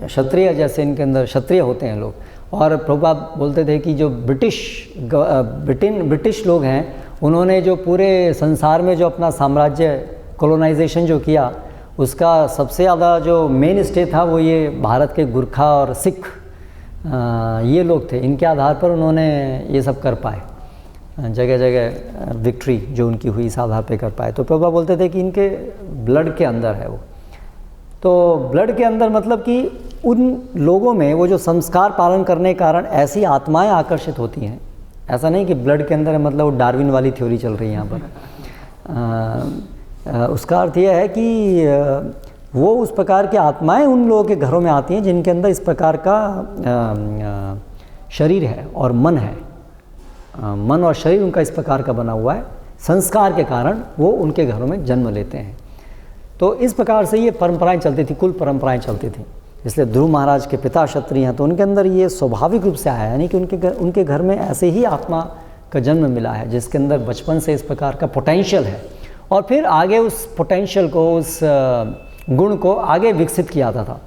क्षत्रिय जैसे इनके अंदर क्षत्रिय होते हैं लोग। और प्रभुपाद बोलते थे कि जो ब्रिटिश लोग हैं, उन्होंने जो पूरे संसार में जो अपना साम्राज्य कॉलोनाइजेशन जो किया, उसका सबसे ज़्यादा जो मेन स्टे था वो ये भारत के गुरखा और सिख, ये लोग थे। इनके आधार पर उन्होंने ये सब कर पाए, जगह जगह विक्ट्री जो उनकी हुई इस आधार पे कर पाए। तो प्रभुपाद बोलते थे कि इनके ब्लड के अंदर है वो। तो ब्लड के अंदर मतलब कि उन लोगों में वो जो संस्कार पालन करने के कारण ऐसी आत्माएं आकर्षित होती हैं। ऐसा नहीं कि ब्लड के अंदर है मतलब वो डार्विन वाली थ्योरी चल रही है यहाँ पर। उसका अर्थ यह है कि वो उस प्रकार की आत्माएं उन लोगों के घरों में आती हैं जिनके अंदर इस प्रकार का शरीर है और मन है। मन और शरीर उनका इस प्रकार का बना हुआ है, संस्कार के कारण वो उनके घरों में जन्म लेते हैं। तो इस प्रकार से ये परंपराएं चलती थी, कुल परंपराएं चलती थी। इसलिए ध्रुव महाराज के पिता क्षत्रिय हैं तो उनके अंदर ये स्वाभाविक रूप से आया है, यानी कि उनके घर में ऐसे ही आत्मा का जन्म मिला है जिसके अंदर बचपन से इस प्रकार का पोटेंशियल है, और फिर आगे उस पोटेंशियल को, उस गुण को आगे विकसित किया जाता था।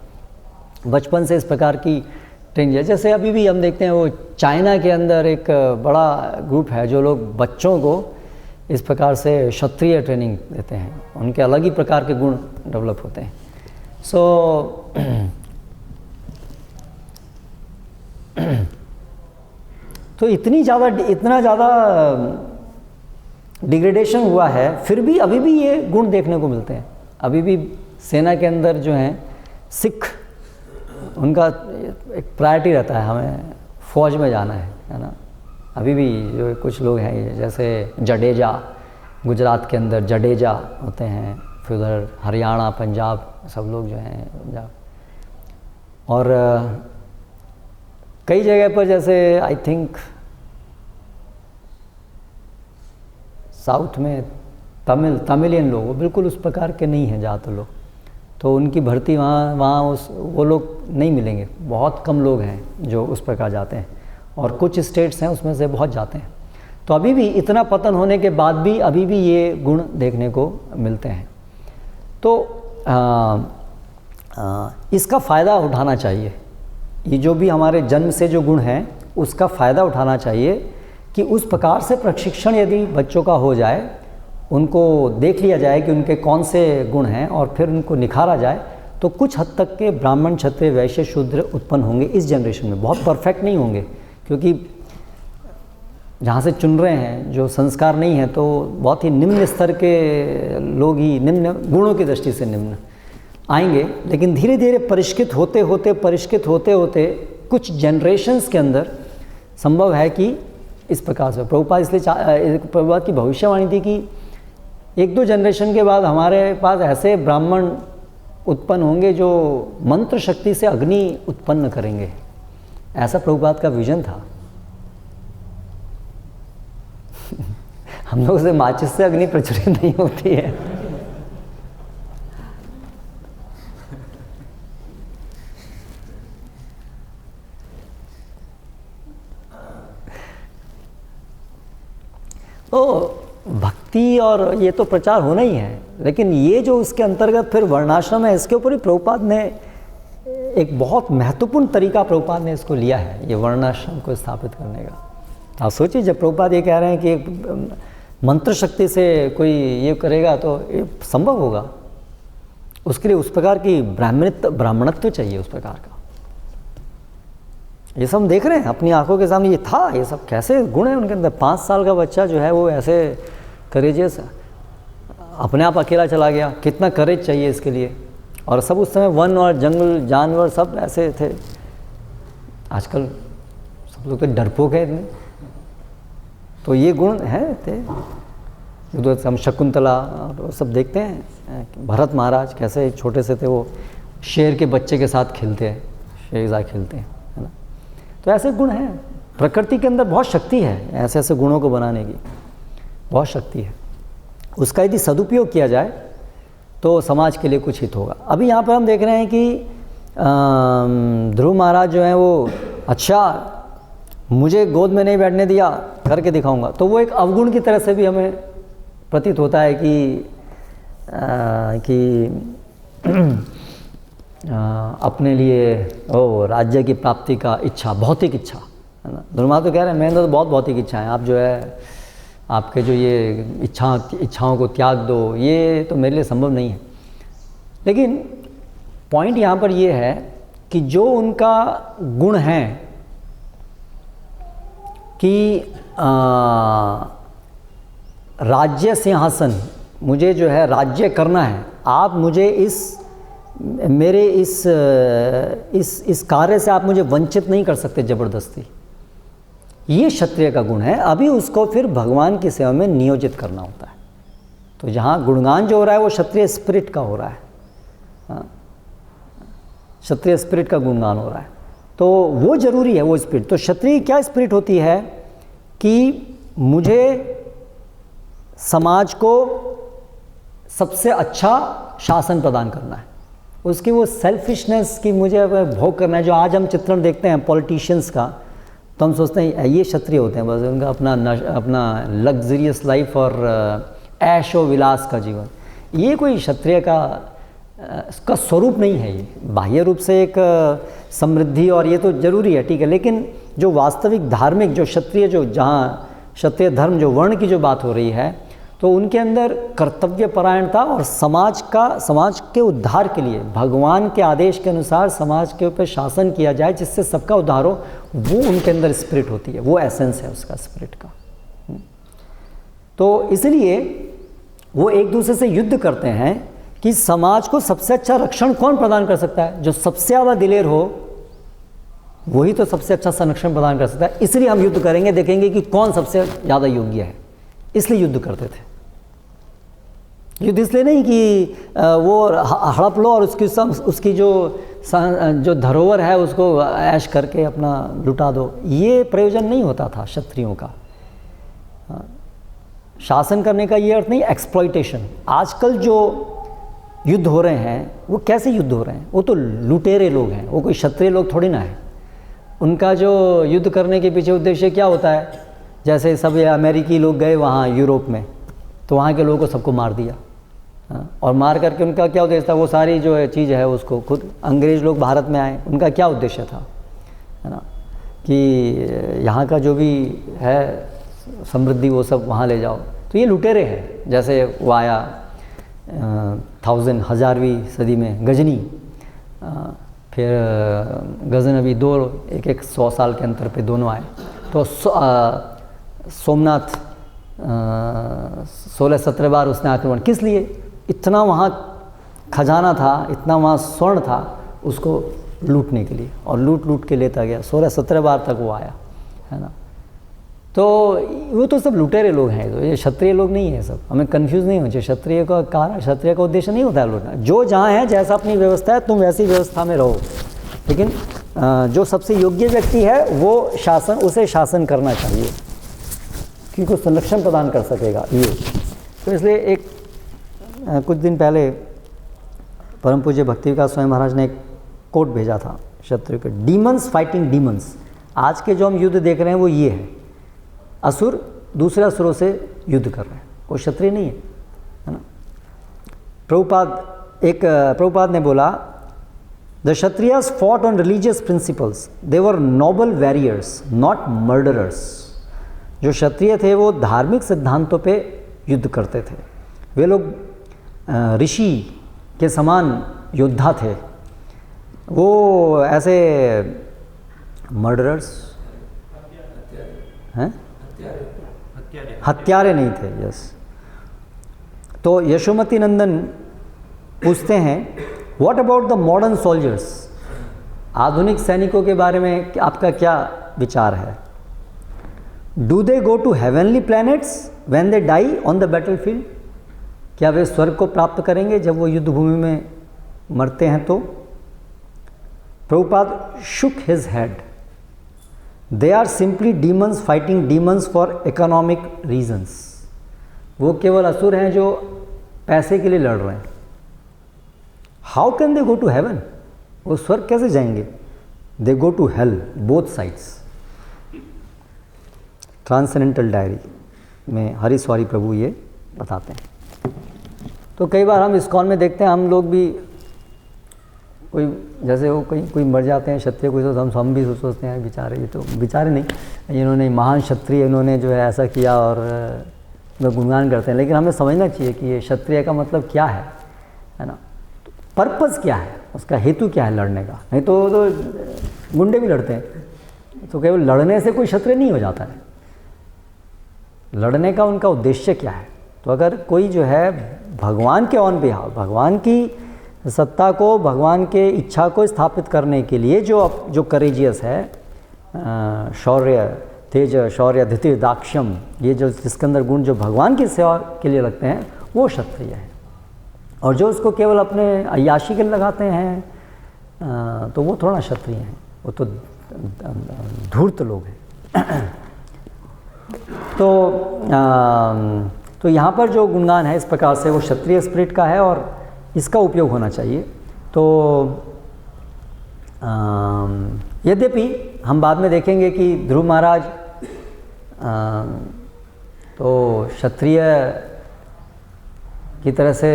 बचपन से इस प्रकार की ट्रेनिंग, जैसे अभी भी हम देखते हैं वो चाइना के अंदर एक बड़ा ग्रुप है जो लोग बच्चों को इस प्रकार से क्षत्रिय ट्रेनिंग देते हैं, उनके अलग ही प्रकार के गुण डेवलप होते हैं। तो इतना ज़्यादा डिग्रेडेशन हुआ है, फिर भी अभी भी ये गुण देखने को मिलते हैं। अभी भी सेना के अंदर जो हैं सिख, उनका एक प्रायोरिटी रहता है, हमें फ़ौज में जाना है ना। अभी भी जो कुछ लोग हैं जैसे जडेजा, गुजरात के अंदर जडेजा होते हैं, फिर उधर हरियाणा, पंजाब, सब लोग जो हैं पंजाब, और कई जगह पर जैसे आई थिंक साउथ में तमिलियन लोग, वो बिल्कुल उस प्रकार के नहीं हैं ज़्यादातर लोग, तो उनकी भर्ती वहाँ वो लोग नहीं मिलेंगे। बहुत कम लोग हैं जो उस प्रकार जाते हैं, और कुछ स्टेट्स हैं उसमें से बहुत जाते हैं। तो अभी भी इतना पतन होने के बाद भी अभी भी ये गुण देखने को मिलते हैं। तो इसका फ़ायदा उठाना चाहिए। ये जो भी हमारे जन्म से जो गुण हैं उसका फ़ायदा उठाना चाहिए कि उस प्रकार से प्रशिक्षण यदि बच्चों का हो जाए, उनको देख लिया जाए कि उनके कौन से गुण हैं और फिर उनको निखारा जाए, तो कुछ हद तक के ब्राह्मण, क्षत्रिय, वैश्य, शूद्र उत्पन्न होंगे इस जनरेशन में। बहुत परफेक्ट नहीं होंगे, क्योंकि जहाँ से चुन रहे हैं जो संस्कार नहीं है, तो बहुत ही निम्न स्तर के लोग ही, निम्न गुणों की दृष्टि से निम्न आएंगे। लेकिन धीरे धीरे परिष्कृत होते होते कुछ जनरेशन्स के अंदर संभव है कि इस प्रकार से प्रभुपाद, इसलिए प्रभुपाद की भविष्यवाणी थी कि 1-2 जनरेशन के बाद हमारे पास ऐसे ब्राह्मण उत्पन्न होंगे जो मंत्र शक्ति से अग्नि उत्पन्न करेंगे। ऐसा प्रभुपाद का विजन था। हम लोग से माचिस से अग्नि प्रज्वलित नहीं होती है। तो भक्ति और ये तो प्रचार होना ही है, लेकिन ये जो उसके अंतर्गत फिर वर्णाश्रम है, इसके ऊपर ही प्रभुपाद ने एक बहुत महत्वपूर्ण तरीका प्रभुपाद ने इसको लिया है, ये वर्णाश्रम को स्थापित करने का। आप सोचिए, जब प्रभुपाद ये कह रहे हैं कि मंत्र शक्ति से कोई ये करेगा तो ये संभव होगा, उसके लिए उस प्रकार की ब्राह्मणत्व चाहिए, उस प्रकार का। ये सब देख रहे हैं अपनी आंखों के सामने, ये था, ये सब कैसे गुण है उनके अंदर। 5 साल का बच्चा जो है वो ऐसे करेजियस, अपने आप अकेला चला गया, कितना करेज चाहिए इसके लिए। और सब उस समय वन और जंगल जानवर सब ऐसे थे। आजकल सब लोग तो डरपोक है इतने, तो ये गुण है थे। हम शकुंतला और सब देखते हैं, भरत महाराज कैसे छोटे से थे, वो शेर के बच्चे के साथ खेलते हैं, शेर के साथ खेलते हैं, है ना। तो ऐसे गुण हैं, प्रकृति के अंदर बहुत शक्ति है, ऐसे ऐसे गुणों को बनाने की बहुत शक्ति है। उसका यदि सदुपयोग किया जाए तो समाज के लिए कुछ हित होगा। अभी यहाँ पर हम देख रहे हैं कि ध्रुव महाराज जो हैं वो, अच्छा मुझे गोद में नहीं बैठने दिया, करके दिखाऊंगा, तो वो एक अवगुण की तरह से भी हमें प्रतीत होता है कि अपने लिए राज्य की प्राप्ति का इच्छा, भौतिक इच्छा, है ना। ध्रुव महाराज तो कह रहे हैं मैंने तो बहुत भौतिक इच्छा है, आप जो है आपके जो ये इच्छाओं को त्याग दो, ये तो मेरे लिए संभव नहीं है। लेकिन पॉइंट यहाँ पर ये है कि जो उनका गुण है कि राज्य सिंहासन, मुझे जो है राज्य करना है, आप मुझे मेरे इस कार्य से आप मुझे वंचित नहीं कर सकते ज़बरदस्ती। ये क्षत्रिय का गुण है। अभी उसको फिर भगवान की सेवा में नियोजित करना होता है। तो जहाँ गुणगान जो हो रहा है वो क्षत्रिय स्पिरिट का हो रहा है, क्षत्रिय स्पिरिट का गुणगान हो रहा है, तो वो जरूरी है वो स्पिरिट। तो क्षत्रिय क्या स्पिरिट होती है कि मुझे समाज को सबसे अच्छा शासन प्रदान करना है, उसकी वो सेल्फिशनेस की मुझे भोग करना है। जो आज हम चित्रण देखते हैं पॉलिटिशियंस का, तो हम सोचते हैं ये क्षत्रिय होते हैं, बस उनका अपना लग्जरियस लाइफ और ऐशो विलास का जीवन। ये कोई क्षत्रिय का स्वरूप नहीं है। ये बाह्य रूप से एक समृद्धि और ये तो जरूरी है, ठीक है, लेकिन जो वास्तविक धार्मिक जो क्षत्रिय, जो जहाँ क्षत्रिय धर्म जो वर्ण की जो बात हो रही है, तो उनके अंदर कर्तव्य परायणता और समाज के उद्धार के लिए भगवान के आदेश के अनुसार समाज के ऊपर शासन किया जाए जिससे सबका उद्धार हो, वो उनके अंदर स्पिरिट होती है, वो एसेंस है उसका स्पिरिट का। तो इसलिए वो एक दूसरे से युद्ध करते हैं कि समाज को सबसे अच्छा रक्षण कौन प्रदान कर सकता है। जो सबसे ज़्यादा दिलेर हो वही तो सबसे अच्छा संरक्षण प्रदान कर सकता है। इसलिए हम युद्ध करेंगे, देखेंगे कि कौन सबसे ज़्यादा योग्य है, इसलिए युद्ध करते थे। युद्ध इसलिए नहीं कि वो हड़प लो और उसकी जो धरोहर है उसको ऐश करके अपना लुटा दो, ये प्रयोजन नहीं होता था क्षत्रियों का। शासन करने का ये अर्थ नहीं एक्सप्लॉइटेशन। आजकल जो युद्ध हो रहे हैं वो कैसे युद्ध हो रहे हैं, वो तो लुटेरे लोग हैं, वो कोई क्षत्रिय लोग थोड़ी ना है। उनका जो युद्ध करने के पीछे उद्देश्य क्या होता है, जैसे सब ये अमेरिकी लोग गए वहाँ यूरोप में, तो वहाँ के लोगों को सबको मार दिया, और मार करके उनका क्या उद्देश्य था, वो सारी जो है चीज़ है उसको खुद अंग्रेज़ लोग भारत में आए, उनका क्या उद्देश्य था, है ना, कि यहाँ का जो भी है समृद्धि वो सब वहाँ ले जाओ। तो ये लुटेरे हैं। जैसे वो आया 1000वीं सदी में गजनी, फिर गजनवी, दो एक 100 साल के अंतर पे दोनों आए। तो सोमनाथ 16-17 बार उसने आक्रमण, किस लिए, इतना वहाँ खजाना था, इतना वहाँ स्वर्ण था, उसको लूटने के लिए, और लूट के लेता गया। 16-17 बार तक वो आया, है ना। तो वो तो सब लुटेरे लोग हैं, तो ये क्षत्रिय लोग नहीं है सब। हमें कंफ्यूज नहीं होना चाहिए। क्षत्रिय का कारण, क्षत्रिय का उद्देश्य नहीं होता है लूटना। जो जहाँ है, जैसा अपनी व्यवस्था है, तुम वैसी व्यवस्था में रहो, लेकिन जो सबसे योग्य व्यक्ति है वो उसे शासन करना चाहिए, क्योंकि संरक्षण प्रदान कर सकेगा ये। तो इसलिए कुछ दिन पहले परम पूज्य भक्ति विकास स्वामी महाराज ने एक कोट भेजा था क्षत्रिय के, डीमंस फाइटिंग डीमंस। आज के जो हम युद्ध देख रहे हैं वो ये है, असुर दूसरे असुरों से युद्ध कर रहे हैं, कोई क्षत्रिय नहीं है ना। प्रभुपाद ने बोला, the kshatriyas fought on religious principles, they were noble warriors not murderers. जो क्षत्रिय थे वो धार्मिक सिद्धांतों पे युद्ध करते थे, वे लोग ऋषि के समान योद्धा थे, वो ऐसे मर्डरर्स हैं, हत्यारे नहीं थे। यस। तो यशोमती नंदन पूछते हैं, what about the modern soldiers, आधुनिक सैनिकों के बारे में आपका क्या विचार है। Do they go to heavenly planets when they die on the battlefield, क्या वे स्वर्ग को प्राप्त करेंगे जब वो युद्ध भूमि में मरते हैं। तो Prabhupada shook his head. They are simply demons fighting demons for economic reasons. वो केवल असुर हैं जो पैसे के लिए लड़ रहे हैं. How can they go to heaven? वो स्वर्ग कैसे जाएंगे? They go to hell, both sides. Transcendental diary में हरि सॉरी प्रभु ये बताते हैं. तो कई बार हम इस्कॉन में देखते हैं, हम लोग भी कोई जैसे वो कोई मर जाते हैं क्षत्रिय कोई, तो हम भी सोचते हैं बेचारे, ये तो बेचारे नहीं, इन्होंने महान क्षत्रिय इन्होंने जो है ऐसा किया और लोग गुणगान करते हैं. लेकिन हमें समझना चाहिए कि ये क्षत्रिय का मतलब क्या है ना, तो पर्पज़ क्या है, उसका हेतु क्या है लड़ने का. नहीं तो गुंडे भी लड़ते हैं, तो केवल लड़ने से कोई क्षत्रिय नहीं हो जाता है. लड़ने का उनका उद्देश्य क्या है. तो अगर कोई जो है भगवान के ऑन बिहाफ, भगवान की सत्ता को, भगवान के इच्छा को स्थापित करने के लिए जो करेजियस है, शौर्य, तेज, शौर्य, धृति, दाक्ष्यम, ये जो जिसके अंदर गुण जो भगवान की सेवा के लिए लगते हैं, वो क्षत्रिय है. और जो उसको केवल अपने अय्याशी के लिए लगाते हैं, तो वो थोड़ा क्षत्रिय हैं, वो तो धूर्त लोग हैं. तो यहाँ पर जो गुणगान है इस प्रकार से वो क्षत्रिय स्पिरिट का है और इसका उपयोग होना चाहिए. तो यद्यपि हम बाद में देखेंगे कि ध्रुव महाराज तो क्षत्रिय की तरह से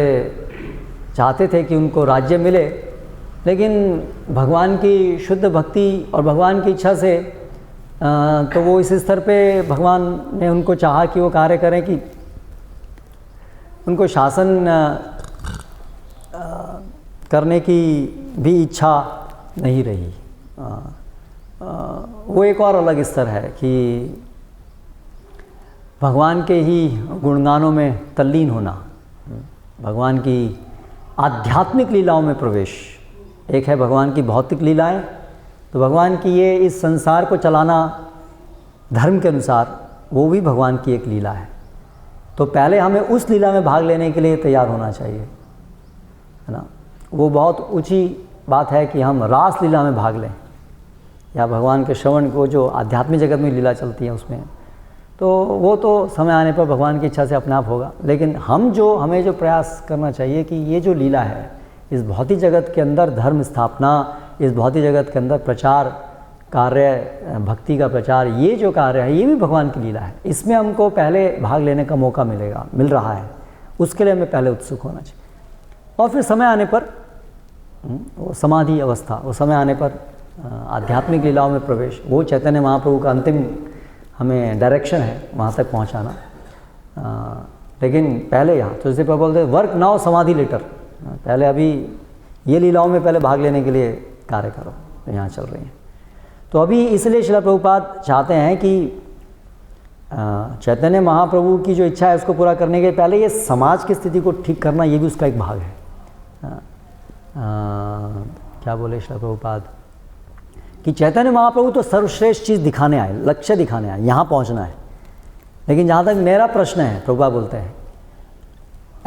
चाहते थे कि उनको राज्य मिले, लेकिन भगवान की शुद्ध भक्ति और भगवान की इच्छा से तो वो इस स्तर पे भगवान ने उनको चाहा कि वो कार्य करें कि उनको शासन करने की भी इच्छा नहीं रही. वो एक और अलग स्तर है कि भगवान के ही गुणगानों में तल्लीन होना, भगवान की आध्यात्मिक लीलाओं में प्रवेश. एक है भगवान की भौतिक लीलाएं, तो भगवान की ये इस संसार को चलाना धर्म के अनुसार, वो भी भगवान की एक लीला है. तो पहले हमें उस लीला में भाग लेने के लिए तैयार होना चाहिए, है ना. वो बहुत ऊंची बात है कि हम रास लीला में भाग लें या भगवान के श्रवण को, जो आध्यात्मिक जगत में लीला चलती है उसमें, तो वो तो समय आने पर भगवान की इच्छा से अपने आप होगा. लेकिन हमें जो प्रयास करना चाहिए कि ये जो लीला है, इस भौतिक जगत के अंदर धर्म स्थापना, इस भौतिक जगत के अंदर प्रचार कार्य, भक्ति का प्रचार, ये जो कार्य है ये भी भगवान की लीला है. इसमें हमको पहले भाग लेने का मौका मिल रहा है, उसके लिए हमें पहले उत्सुक होना चाहिए. और फिर समय आने पर वो समाधि अवस्था, वो समय आने पर आध्यात्मिक लीलाओं में प्रवेश, वो चैतन्य महाप्रभु का अंतिम हमें डायरेक्शन है वहाँ तक पहुँचाना. लेकिन पहले यहाँ तो जैसे प्रभु बोलते हैं वर्क नाउ समाधि लेटर, पहले अभी ये लीलाओं में पहले भाग लेने के लिए कार्य करो तो यहाँ चल रही हैं. तो अभी इसलिए श्रील प्रभुपाद चाहते हैं कि चैतन्य महाप्रभु की जो इच्छा है उसको पूरा करने के पहले ये समाज की स्थिति को ठीक करना, ये भी उसका एक भाग है. क्या बोले श्रील प्रभुपाद कि चैतन्य महाप्रभु तो सर्वश्रेष्ठ चीज़ दिखाने आए, लक्ष्य दिखाने आए, यहाँ पहुँचना है. लेकिन जहाँ तक मेरा प्रश्न है, प्रभुपाद बोलते हैं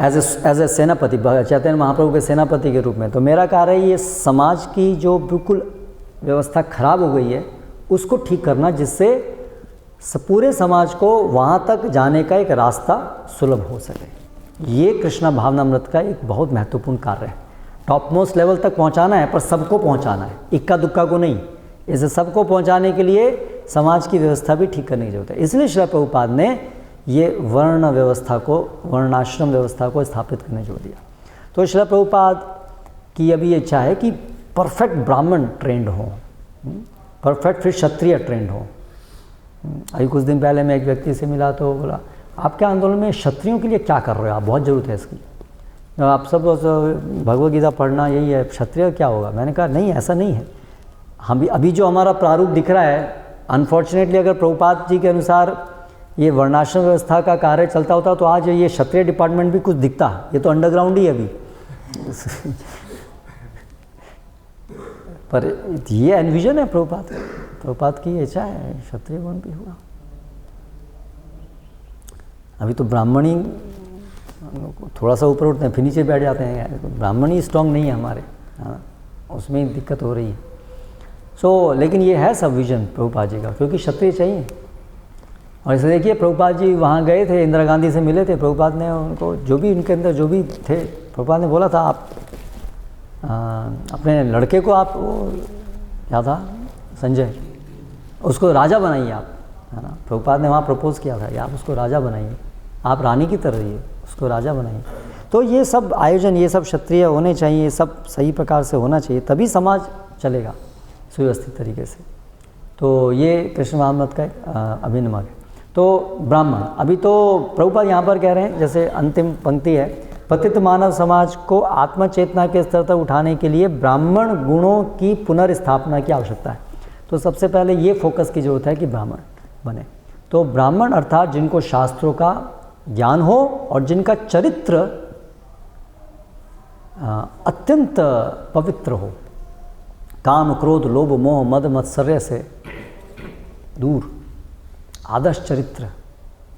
एज ए सेनापति, चैतन्य महाप्रभु के सेनापति के रूप में, तो मेरा कार्य है ये समाज की जो बिल्कुल व्यवस्था खराब हो गई है उसको ठीक करना, जिससे पूरे समाज को वहाँ तक जाने का एक रास्ता सुलभ हो सके. ये कृष्णा भावनामृत का एक बहुत महत्वपूर्ण कार्य है. टॉप मोस्ट लेवल तक पहुँचाना है, पर सबको पहुँचाना है, इक्का दुक्का को नहीं. इसे सबको पहुँचाने के लिए समाज की व्यवस्था भी ठीक करने की जरूरत है. इसलिए श्रील प्रभुपाद ने ये वर्ण व्यवस्था को, वर्णाश्रम व्यवस्था को स्थापित करने जोर दिया. तो श्रील प्रभुपाद की अभी इच्छा है कि परफेक्ट ब्राह्मण ट्रेंड हो, परफेक्ट फिर क्षत्रिय ट्रेंड हो. अभी कुछ दिन पहले मैं एक व्यक्ति से मिला तो बोला, आपके आंदोलन में क्षत्रियों के लिए क्या कर रहे हो आप, बहुत ज़रूरत है इसकी, आप सब भगवद गीता पढ़ना यही है, क्षत्रिय क्या होगा. मैंने कहा नहीं, ऐसा नहीं है. हम अभी जो हमारा प्रारूप दिख रहा है, अनफॉर्चुनेटली अगर प्रभुपाद जी के अनुसार ये वर्णाश्रम व्यवस्था का कार्य चलता होता तो आज ये क्षत्रिय डिपार्टमेंट भी कुछ दिखता. ये तो अंडरग्राउंड ही है अभी. पर ये एनविजन है प्रभुपाद की इच्छा है, क्षत्रिय गुण भी हुआ. अभी तो ब्राह्मणी थोड़ा सा ऊपर उठते हैं फिर नीचे बैठ जाते हैं. ब्राह्मणी स्ट्रॉन्ग नहीं है हमारे, हाँ, उसमें दिक्कत हो रही है. लेकिन ये है सब विजन प्रभुपाद जी का, क्योंकि क्षत्रिय चाहिए। और इसे देखिए प्रभुपाद जी वहाँ गए थे, इंदिरा गांधी से मिले थे, प्रभुपाद ने उनको जो भी उनके अंदर जो भी थे, प्रभुपाद ने बोला था आप अपने लड़के को आप क्या था संजय, उसको राजा बनाइए आप, है ना। प्रभुपाद ने वहाँ प्रपोज़ किया था कि आप उसको राजा बनाइए, आप रानी की तरह रहिए, उसको राजा बनाइए। तो ये सब आयोजन, ये सब क्षत्रिय होने चाहिए, ये सब सही प्रकार से होना चाहिए, तभी समाज चलेगा सुव्यवस्थित तरीके से। तो ये कृष्ण महामत का एक अभिन्न मार्ग है। तो ब्राह्मण, अभी तो प्रभुपाद यहाँ पर कह रहे हैं, जैसे अंतिम पंक्ति है, पतित मानव समाज को आत्मचेतना के स्तर तक उठाने के लिए ब्राह्मण गुणों की पुनर्स्थापना की आवश्यकता है। तो सबसे पहले ये फोकस की जरूरत है कि ब्राह्मण बने। तो ब्राह्मण अर्थात जिनको शास्त्रों का ज्ञान हो और जिनका चरित्र अत्यंत पवित्र हो, काम क्रोध लोभ मोह मद मत्सर्य से दूर, आदर्श चरित्र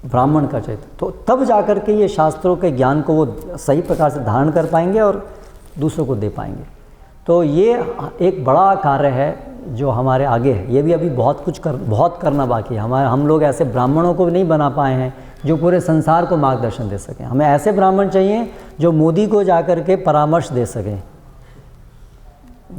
ब्राह्मण का चरित्र, तो तब जाकर के ये शास्त्रों के ज्ञान को वो सही प्रकार से धारण कर पाएंगे और दूसरों को दे पाएंगे। तो ये एक बड़ा कार्य है जो हमारे आगे है। ये भी अभी बहुत करना बाकी है। हम लोग ऐसे ब्राह्मणों को नहीं बना पाए हैं जो पूरे संसार को मार्गदर्शन दे सकें। हमें ऐसे ब्राह्मण चाहिए जो मोदी को जाकर के परामर्श दे सकें,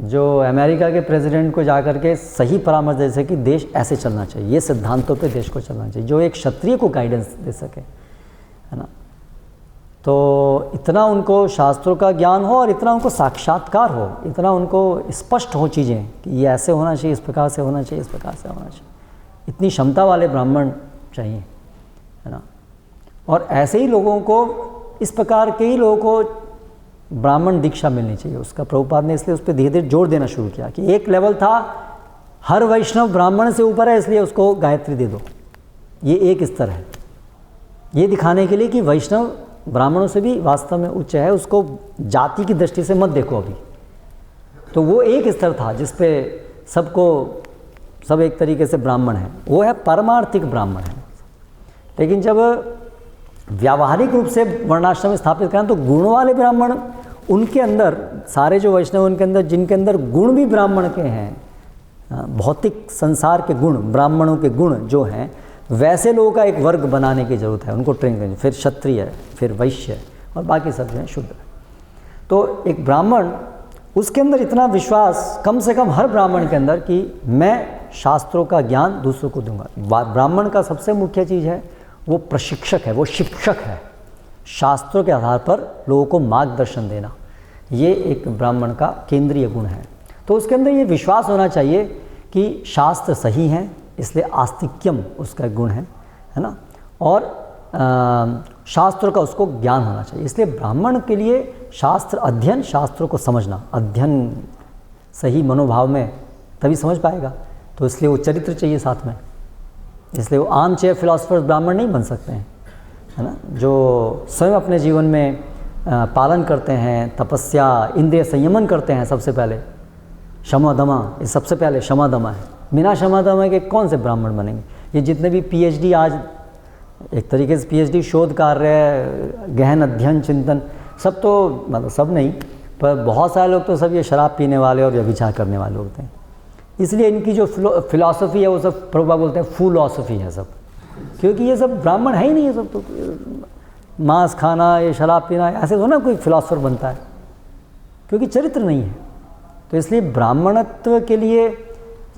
जो अमेरिका के प्रेसिडेंट को जाकर के सही परामर्श दे सके कि देश ऐसे चलना चाहिए, ये सिद्धांतों पे देश को चलना चाहिए, जो एक क्षत्रिय को गाइडेंस दे सके, है ना। तो इतना उनको शास्त्रों का ज्ञान हो और इतना उनको साक्षात्कार हो, इतना उनको स्पष्ट हो चीज़ें कि ये ऐसे होना चाहिए, इस प्रकार से होना चाहिए, इस प्रकार से होना चाहिए। इतनी क्षमता वाले ब्राह्मण चाहिए, है ना। और ऐसे ही लोगों को, इस प्रकार के ही लोगों को ब्राह्मण दीक्षा मिलनी चाहिए। उसका प्रभुपाद ने इसलिए उस पर धीरे धीरे जोर देना शुरू किया कि एक लेवल था हर वैष्णव ब्राह्मण से ऊपर है, इसलिए उसको गायत्री दे दो। ये एक स्तर है, ये दिखाने के लिए कि वैष्णव ब्राह्मणों से भी वास्तव में उच्च है, उसको जाति की दृष्टि से मत देखो अभी। तो वो एक स्तर था जिस पे सब एक तरीके से ब्राह्मण है, वो है परमार्थिक ब्राह्मण है। लेकिन जब व्यावहारिक रूप से वर्णाश्रम स्थापित करें तो गुण वाले ब्राह्मण, उनके अंदर सारे जो वैष्णव, उनके अंदर जिनके अंदर गुण भी ब्राह्मण के हैं, भौतिक संसार के गुण, ब्राह्मणों के गुण जो हैं, वैसे लोगों का एक वर्ग बनाने की ज़रूरत है, उनको ट्रेन करनी। फिर क्षत्रिय, फिर वैश्य और बाकी सब जो हैं शुद्ध। तो एक ब्राह्मण, उसके अंदर इतना विश्वास, कम से कम हर ब्राह्मण के अंदर, कि मैं शास्त्रों का ज्ञान दूसरों को दूंगा। ब्राह्मण का सबसे मुख्य चीज़ है वो प्रशिक्षक है, वो शिक्षक है। शास्त्रों के आधार पर लोगों को मार्गदर्शन देना, ये एक ब्राह्मण का केंद्रीय गुण है। तो उसके अंदर ये विश्वास होना चाहिए कि शास्त्र सही हैं, इसलिए आस्तिक्यम उसका गुण है ना। और शास्त्रों का उसको ज्ञान होना चाहिए। इसलिए ब्राह्मण के लिए शास्त्र अध्ययन, शास्त्रों को समझना, अध्ययन सही मनोभाव में तभी समझ पाएगा। तो इसलिए वो चरित्र चाहिए साथ में। इसलिए वो आर्म चेयर फिलोसफर्स ब्राह्मण नहीं बन सकते हैं, है ना, जो स्वयं अपने जीवन में पालन करते हैं, तपस्या, इंद्रिय संयमन करते हैं। सबसे पहले क्षमा दमा, ये सबसे पहले क्षमा दमा है। बिना क्षमा दमा के कौन से ब्राह्मण बनेंगे? ये जितने भी पीएचडी, आज एक तरीके से पीएचडी शोध कार्य, गहन अध्ययन, चिंतन, सब तो मतलब सब नहीं, पर बहुत सारे लोग तो सब ये शराब पीने वाले और व्यभिचार करने वाले होते हैं। इसलिए इनकी जो फिलॉसफी है वो सब प्रभुपाद बोलते हैं फूलॉसफी है सब, क्योंकि ये सब ब्राह्मण है ही नहीं। ये सब तो मांस खाना, ये शराब पीना, ऐसे तो ना कोई फिलॉसफर बनता है, क्योंकि चरित्र नहीं है। तो इसलिए ब्राह्मणत्व के लिए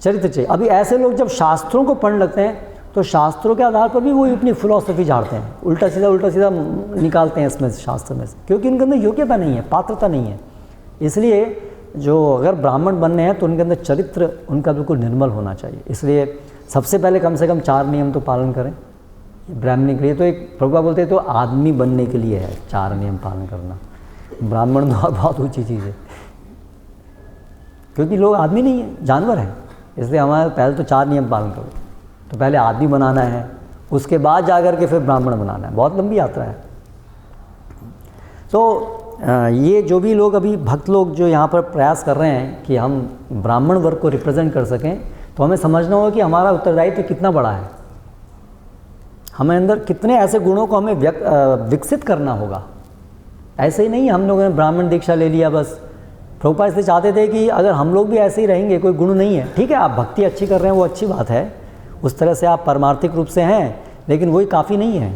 चरित्र चाहिए। अभी ऐसे लोग जब शास्त्रों को पढ़ने लगते हैं तो शास्त्रों के आधार पर भी वो अपनी फिलॉसफी झाड़ते हैं, उल्टा सीधा निकालते हैं इसमें शास्त्र में से, क्योंकि उनके अंदर योग्यता नहीं है, पात्रता नहीं है। इसलिए जो अगर ब्राह्मण बनने हैं तो उनके अंदर चरित्र उनका बिल्कुल निर्मल होना चाहिए। इसलिए सबसे पहले कम से कम 4 नियम तो पालन करें ब्राह्मणी के लिए। तो एक प्रभुपाद बोलते हैं तो आदमी बनने के लिए है 4 नियम पालन करना। ब्राह्मण तो बहुत ऊँची चीज़ है, क्योंकि लोग आदमी नहीं है, जानवर हैं। इसलिए हमारे पहले तो 4 नियम पालन करो। तो पहले आदमी बनाना है, उसके बाद जाकर के फिर ब्राह्मण बनाना है। बहुत लंबी यात्रा है। तो ये जो भी लोग अभी भक्त लोग जो यहाँ पर प्रयास कर रहे हैं कि हम ब्राह्मण वर्ग को रिप्रेजेंट कर सकें, तो हमें समझना होगा कि हमारा उत्तरदायित्व कितना बड़ा है। हमें अंदर कितने ऐसे गुणों को हमें विकसित करना होगा। ऐसे ही नहीं हम लोगों ने ब्राह्मण दीक्षा ले लिया बस, प्रभुपाद इसलिए चाहते थे कि अगर हम लोग भी ऐसे ही रहेंगे, कोई गुण नहीं है, ठीक है आप भक्ति अच्छी कर रहे हैं वो अच्छी बात है, उस तरह से आप परमार्थिक रूप से हैं, लेकिन वही काफ़ी नहीं है,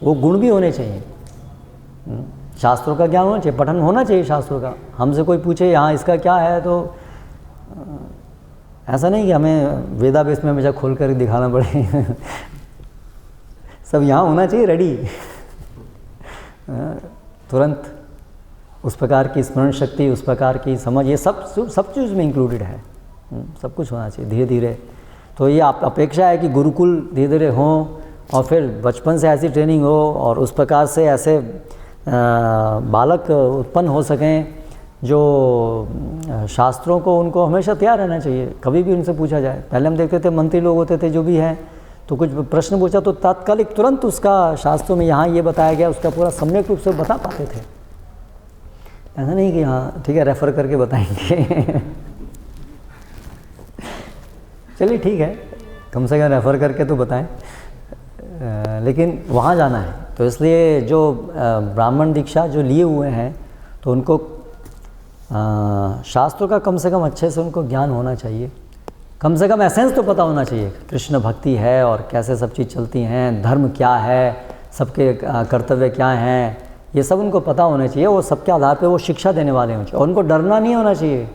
वो गुण भी होने चाहिए। शास्त्रों का ज्ञान होना चाहिए, पठन होना चाहिए शास्त्रों का। हमसे कोई पूछे यहाँ इसका क्या है तो ऐसा नहीं कि हमें वेदाभ्यास में हमेशा खोल कर दिखाना पड़े सब यहाँ होना चाहिए रेडी तुरंत उस प्रकार की स्मरण शक्ति, उस प्रकार की समझ, ये सब चीज़ में इंक्लूडेड है, सब कुछ होना चाहिए धीरे धीरे। तो ये आप अपेक्षा है कि गुरुकुल धीरे धीरे हों और फिर बचपन से ऐसी ट्रेनिंग हो और उस प्रकार से ऐसे बालक उत्पन्न हो सकें जो शास्त्रों को उनको हमेशा तैयार रहना चाहिए, कभी भी उनसे पूछा जाए। पहले हम देखते थे मंत्री लोग होते थे जो भी हैं, तो कुछ प्रश्न पूछा तो तात्कालिक तुरंत उसका शास्त्रों में यहाँ ये बताया गया, उसका पूरा सम्यक रूप से बता पाते थे। ऐसा नहीं कि हाँ ठीक है रेफ़र करके बताएंगे चलिए ठीक है, कम से कम रेफ़र करके तो बताएं, लेकिन वहाँ जाना है। तो इसलिए जो ब्राह्मण दीक्षा जो लिए हुए हैं तो उनको शास्त्रों का कम से कम अच्छे से उनको ज्ञान होना चाहिए, कम से कम एसेंस तो पता होना चाहिए, कृष्ण भक्ति है और कैसे सब चीज़ चलती हैं, धर्म क्या है, सबके कर्तव्य क्या हैं, ये सब उनको पता होना चाहिए। वो सबके आधार पे वो शिक्षा देने वाले होने चाहिए और उनको डरना नहीं होना चाहिए।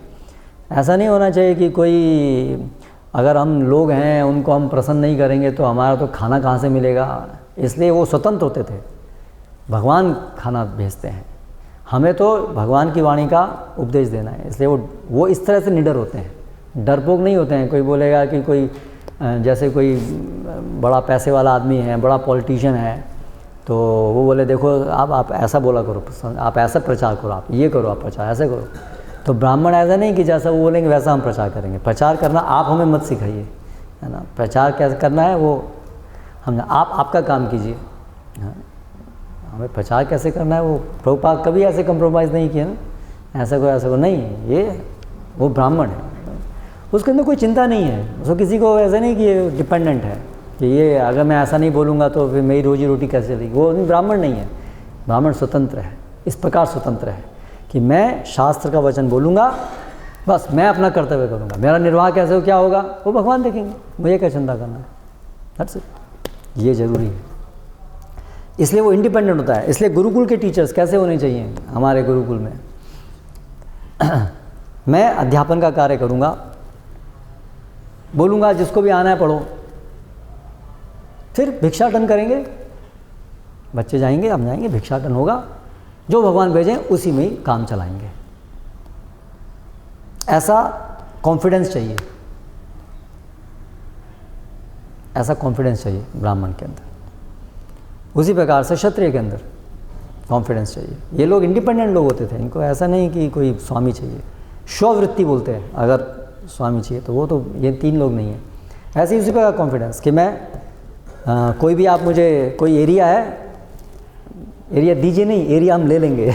ऐसा नहीं होना चाहिए कि कोई अगर हम लोग हैं उनको हम प्रसन्न नहीं करेंगे तो हमारा तो खाना कहाँ से मिलेगा, इसलिए वो स्वतंत्र होते थे। भगवान खाना भेजते हैं, हमें तो भगवान की वाणी का उपदेश देना है, इसलिए वो इस तरह से निडर होते हैं, डरपोक नहीं होते हैं। कोई बोलेगा कि कोई जैसे कोई बड़ा पैसे वाला आदमी है, बड़ा पॉलिटिशियन है, तो वो बोले देखो आप ऐसा बोला करो, आप ऐसा प्रचार करो, आप ये करो, आप प्रचार ऐसे करो। तो ब्राह्मण ऐसा नहीं कि जैसा वो बोलेंगे वैसा हम प्रचार करेंगे। प्रचार करना आप हमें मत सिखाइए, है ना, प्रचार कैसे करना है वो हम, आप आपका काम कीजिए। हाँ, हमें प्रचार कैसे करना है वो प्रभुपाद कभी ऐसे कंप्रोमाइज़ नहीं किया ना, ऐसा को नहीं, ये वो ब्राह्मण है, उसके अंदर कोई चिंता नहीं है, उसको किसी को ऐसा नहीं कि ये डिपेंडेंट है कि ये अगर मैं ऐसा नहीं बोलूँगा तो फिर मेरी रोजी रोटी कैसे चलेगी। वो ब्राह्मण नहीं है, ब्राह्मण स्वतंत्र है, इस प्रकार स्वतंत्र है कि मैं शास्त्र का वचन बोलूँगा, बस मैं अपना कर्तव्य करूँगा, मेरा निर्वाह कैसे हो क्या होगा वो भगवान देखेंगे, मुझे क्या चिंता करना है। दैट्स इट, ये ज़रूरी है। इसलिए वो इंडिपेंडेंट होता है। इसलिए गुरुकुल के टीचर्स कैसे होने चाहिए हमारे गुरुकुल में मैं अध्यापन का कार्य करूँगा, बोलूँगा जिसको भी आना है पढ़ो, फिर भिक्षाटन करेंगे, बच्चे जाएंगे, हम जाएंगे, भिक्षाटन होगा, जो भगवान भेजें उसी में ही काम चलाएंगे। ऐसा कॉन्फिडेंस चाहिए, ऐसा कॉन्फिडेंस चाहिए ब्राह्मण के अंदर, उसी प्रकार से क्षत्रिय के अंदर कॉन्फिडेंस चाहिए। ये लोग इंडिपेंडेंट लोग होते थे, इनको ऐसा नहीं कि कोई स्वामी चाहिए, स्ववृत्ति बोलते हैं, अगर स्वामी चाहिए तो वो तो ये तीन लोग नहीं है। ऐसे ही उसी प्रकार कॉन्फिडेंस कि मैं कोई भी आप मुझे कोई एरिया है, एरिया दीजिए नहीं, एरिया हम ले लेंगे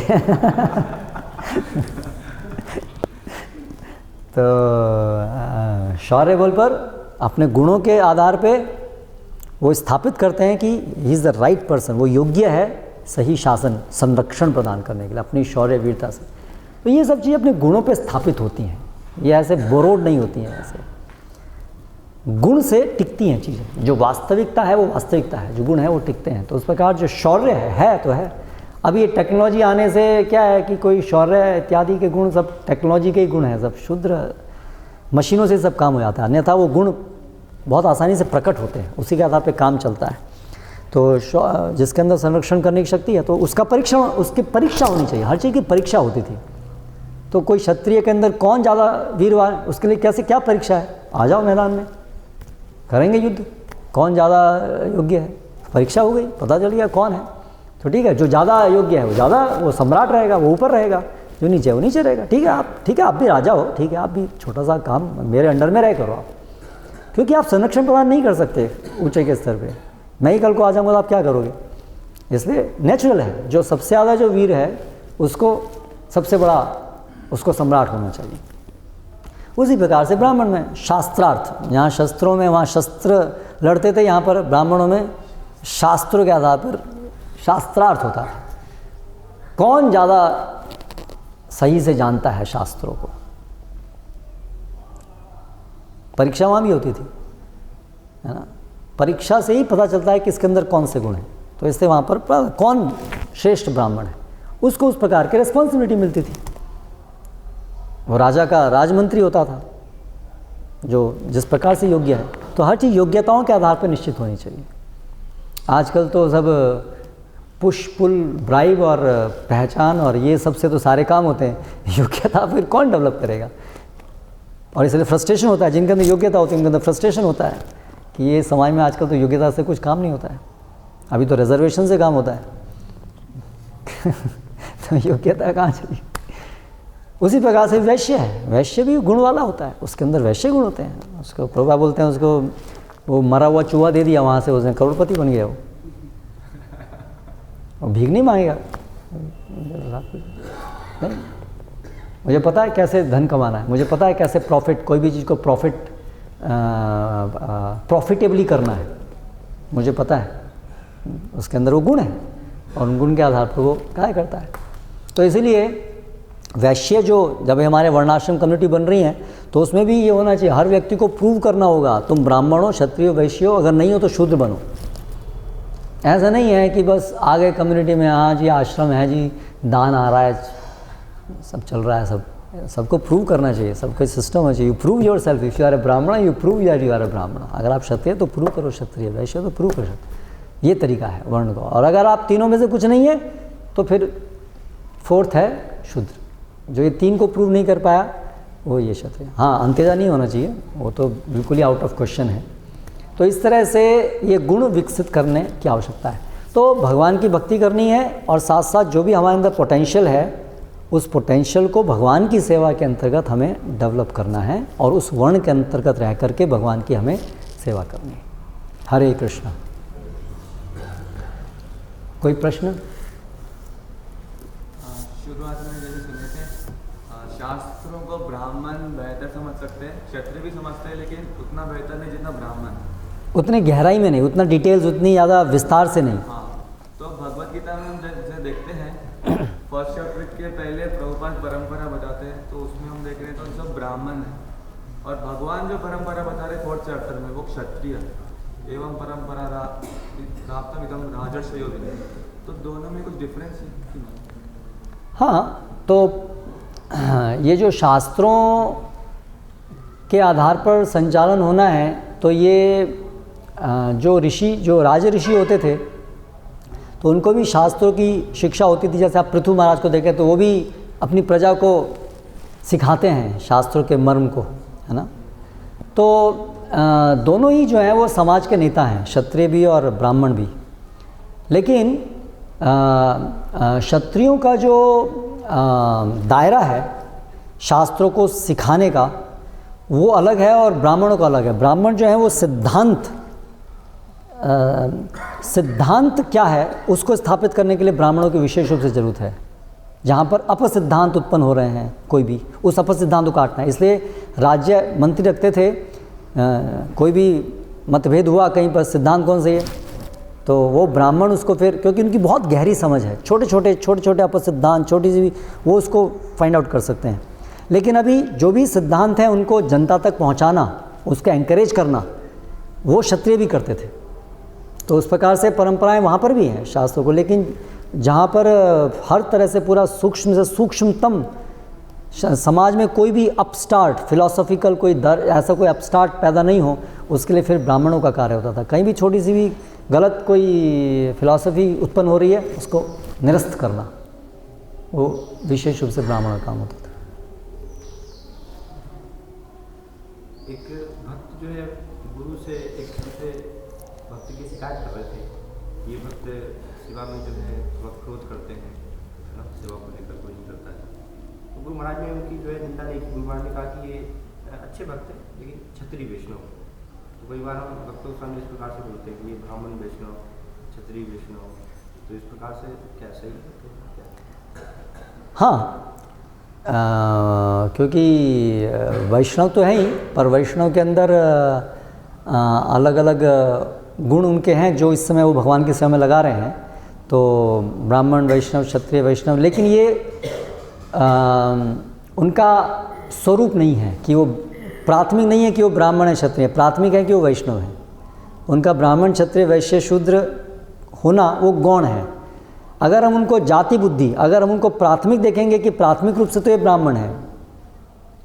तो शौर्य बल पर अपने गुणों के आधार पे वो स्थापित करते हैं कि he is the right person, वो योग्य है सही शासन संरक्षण प्रदान करने के लिए अपनी शौर्य वीरता से। तो ये सब चीज़ें अपने गुणों पे स्थापित होती हैं, ये ऐसे बोरोड नहीं होती हैं, ऐसे गुण से टिकती हैं चीज़ें। जो वास्तविकता है वो वास्तविकता है, जो गुण है वो टिकते हैं। तो उस प्रकार जो शौर्य है तो है। अब ये टेक्नोलॉजी आने से क्या है कि कोई शौर्य इत्यादि के गुण सब टेक्नोलॉजी के ही गुण हैं, सब शुद्र मशीनों से सब काम हो जाता है, अन्यथा वो गुण बहुत आसानी से प्रकट होते हैं, उसी के आधार पर काम चलता है। तो जिसके अंदर संरक्षण करने की शक्ति है तो उसका परीक्षण, उसकी परीक्षा होनी चाहिए, हर चीज़ की परीक्षा होती थी। तो कोई क्षत्रिय के अंदर कौन ज़्यादा वीरवान, उसके लिए कैसे क्या परीक्षा है, आ जाओ मैदान में, करेंगे युद्ध, कौन ज़्यादा योग्य है, परीक्षा हो गई, पता चल गया कौन है। तो ठीक है, जो ज़्यादा योग्य है वो ज़्यादा, वो सम्राट रहेगा, वो ऊपर रहेगा, जो नीचे है वो नीचे रहेगा। ठीक है आप भी राजा हो, ठीक है आप भी छोटा सा काम मेरे अंडर में रह करो आप, क्योंकि आप संरक्षण प्रदान नहीं कर सकते ऊंचे के स्तर पे। मैं ही कल को आ जाऊँगा तो आप क्या करोगे। इसलिए नेचुरल है, जो सबसे ज़्यादा जो वीर है उसको सबसे बड़ा, उसको सम्राट होना चाहिए। उसी प्रकार से ब्राह्मण में शास्त्रार्थ, यहाँ शस्त्रों में वहाँ शस्त्र लड़ते थे, यहाँ पर ब्राह्मणों में शास्त्रों के आधार पर शास्त्रार्थ होता था। कौन ज़्यादा सही से जानता है शास्त्रों को। परीक्षा वहाँ भी होती थी, है ना, परीक्षा से ही पता चलता है कि इसके अंदर कौन से गुण हैं। तो इससे वहाँ पर कौन श्रेष्ठ ब्राह्मण है उसको उस प्रकार की रिस्पॉन्सिबिलिटी मिलती थी। वो राजा का राजमंत्री होता था जो जिस प्रकार से योग्य है। तो हर चीज़ योग्यताओं के आधार पर निश्चित होनी चाहिए। आजकल तो सब पुश पुल ब्राइब और पहचान और ये सबसे तो सारे काम होते हैं। योग्यता फिर कौन डेवलप करेगा? और इसलिए फ्रस्ट्रेशन होता है। जिनके अंदर योग्यता होती है उनके अंदर फ्रस्ट्रेशन होता है कि ये समाज में आजकल तो योग्यता से कुछ काम नहीं होता है, अभी तो रिजर्वेशन से काम होता है। तो योग्यता कहाँ चली? उसी प्रकार से वैश्य है, वैश्य भी गुण वाला होता है, उसके अंदर वैश्य गुण होते हैं। उसको प्रभा बोलते हैं, उसको वो मरा हुआ चूहा दे दिया, वहाँ से उसने करोड़पति बन गया। वो भीख नहीं मांगेगा। नहीं, मुझे पता है कैसे धन कमाना है, मुझे पता है कैसे प्रॉफिट, कोई भी चीज़ को प्रॉफिटेबली करना है, मुझे पता है। उसके अंदर वो गुण है और उन गुण के आधार पर वो कार्य करता है। तो इसीलिए वैश्य जो जब हमारे वर्णाश्रम कम्युनिटी बन रही हैं तो उसमें भी ये होना चाहिए, हर व्यक्ति को प्रूव करना होगा तुम ब्राह्मण हो, क्षत्रिय हो, वैश्य हो, अगर नहीं हो तो शूद्र बनो। ऐसा नहीं है कि बस आगे कम्युनिटी में हाँ जी आश्रम है जी, दान आ रहा है, सब चल रहा है, सबको प्रूव करना चाहिए, सबका सिस्टम होना चाहिए। You prove yourself, if you are a Brahmin you prove that you are a Brahmin. अगर आप क्षत्रिय तो प्रूव करो क्षत्रिय, वैश्य तो प्रूव करो क्षत्रिय। ये तरीका है वर्ण का। और अगर आप तीनों में से कुछ नहीं है तो फिर फोर्थ है शूद्र। जो ये तीन को प्रूव नहीं कर पाया वो ये क्षत्रिय। हाँ, अंत्येजा नहीं होना चाहिए, वो तो बिल्कुल ही आउट ऑफ क्वेश्चन है। तो इस तरह से ये गुण विकसित करने की आवश्यकता है। तो भगवान की भक्ति करनी है और साथ साथ जो भी हमारे अंदर पोटेंशियल है उस पोटेंशियल को भगवान की सेवा के अंतर्गत हमें डेवलप करना है और उस वर्ण के अंतर्गत रह करके भगवान की हमें सेवा करनी है। हरे कृष्ण। कोई प्रश्न? शुरुआत में जैसे सुने थे शास्त्रों को ब्राह्मण बेहतर समझ सकते हैं, क्षत्रिय भी समझते हैं, लेकिन उतना बेहतर नहीं जितना ब्राह्मण, उतनी गहराई में नहीं, उतना डिटेल्स, उतनी ज़्यादा विस्तार से नहीं। हाँ, तो भगवत गीता में हम जैसे देखते हैं फर्स्ट चैप्टर के पहले प्रभुपाद परंपरा बताते हैं, तो उसमें हम देख रहे हैं तो सब ब्राह्मण है। और भगवान जो परंपरा बता रहे फोर्थ चैप्टर में वो क्षत्रिय एवं परंपरा प्राप्तम इदम राजर्षयो विदे। तो दोनों में कुछ डिफरेंस है कि नहीं? हाँ, तो ये जो शास्त्रों के आधार पर संचालन होना है तो ये जो ऋषि, जो राज ऋषि होते थे तो उनको भी शास्त्रों की शिक्षा होती थी। जैसे आप पृथु महाराज को देखें तो वो भी अपनी प्रजा को सिखाते हैं शास्त्रों के मर्म को, है ना। तो दोनों ही जो हैं वो समाज के नेता हैं, क्षत्रिय भी और ब्राह्मण भी। लेकिन क्षत्रियों का जो दायरा है शास्त्रों को सिखाने का वो अलग है और ब्राह्मणों का अलग है। ब्राह्मण जो है वो सिद्धांत क्या है उसको स्थापित करने के लिए ब्राह्मणों की विशेष रूप से ज़रूरत है। जहाँ पर अपसिद्धांत उत्पन्न हो रहे हैं कोई भी, उस अपसिद्धांत को काटना है। इसलिए राज्य मंत्री रखते थे, कोई भी मतभेद हुआ कहीं पर सिद्धांत कौन सही है तो वो ब्राह्मण उसको फिर, क्योंकि उनकी बहुत गहरी समझ है, छोटे छोटे अपसिद्धांत, छोटी सी भी वो उसको फाइंड आउट कर सकते हैं। लेकिन अभी जो भी सिद्धांत हैं उनको जनता तक पहुंचाना, उसको एंकरेज करना, वो क्षत्रिय भी करते थे। तो उस प्रकार से परंपराएं वहाँ पर भी हैं शास्त्रों को। लेकिन जहाँ पर हर तरह से पूरा सूक्ष्म से सूक्ष्मतम समाज में कोई भी अपस्टार्ट फिलॉसॉफिकल कोई ऐसा कोई अपस्टार्ट पैदा नहीं हो, उसके लिए फिर ब्राह्मणों का कार्य होता था। कहीं भी छोटी सी भी गलत कोई फिलॉसफी उत्पन्न हो रही है उसको निरस्त करना, वो विशेष रूप से ब्राह्मणों का काम होता था। एक भक्त जो है गुरु से एक दूसरे भक्त की शिकायत कर रहे थे, ये भक्त सेवा में जो है थोड़ा क्रोध करते हैं, है ना, सेवा को लेकर कोई नहीं करता है। तो गुरु महाराज ने उनकी जो है निंदा नहीं की। गुरु महाराज ने कहा कि ये अच्छे भक्त हैं लेकिन क्षत्रिय वैष्णव। तो कई बार हम भक्तों के सामने इस प्रकार से बोलते हैं कि ये ब्राह्मण वैष्णव, क्षत्रिय वैष्णव, तो इस प्रकार से क्या सही है? हाँ, क्योंकि वैष्णव तो है ही, पर वैष्णव के अंदर अलग अलग गुण उनके हैं जो इस समय वो भगवान की सेवा में लगा रहे हैं। तो ब्राह्मण वैष्णव, क्षत्रिय वैष्णव, लेकिन ये उनका स्वरूप नहीं है कि वो प्राथमिक नहीं है कि वो ब्राह्मण है क्षत्रिय, प्राथमिक है कि वो वैष्णव है। उनका ब्राह्मण क्षत्रिय वैश्य शूद्र होना वो गौण है। अगर हम उनको जाति बुद्धि, अगर हम उनको प्राथमिक देखेंगे कि प्राथमिक रूप से तो ये ब्राह्मण है,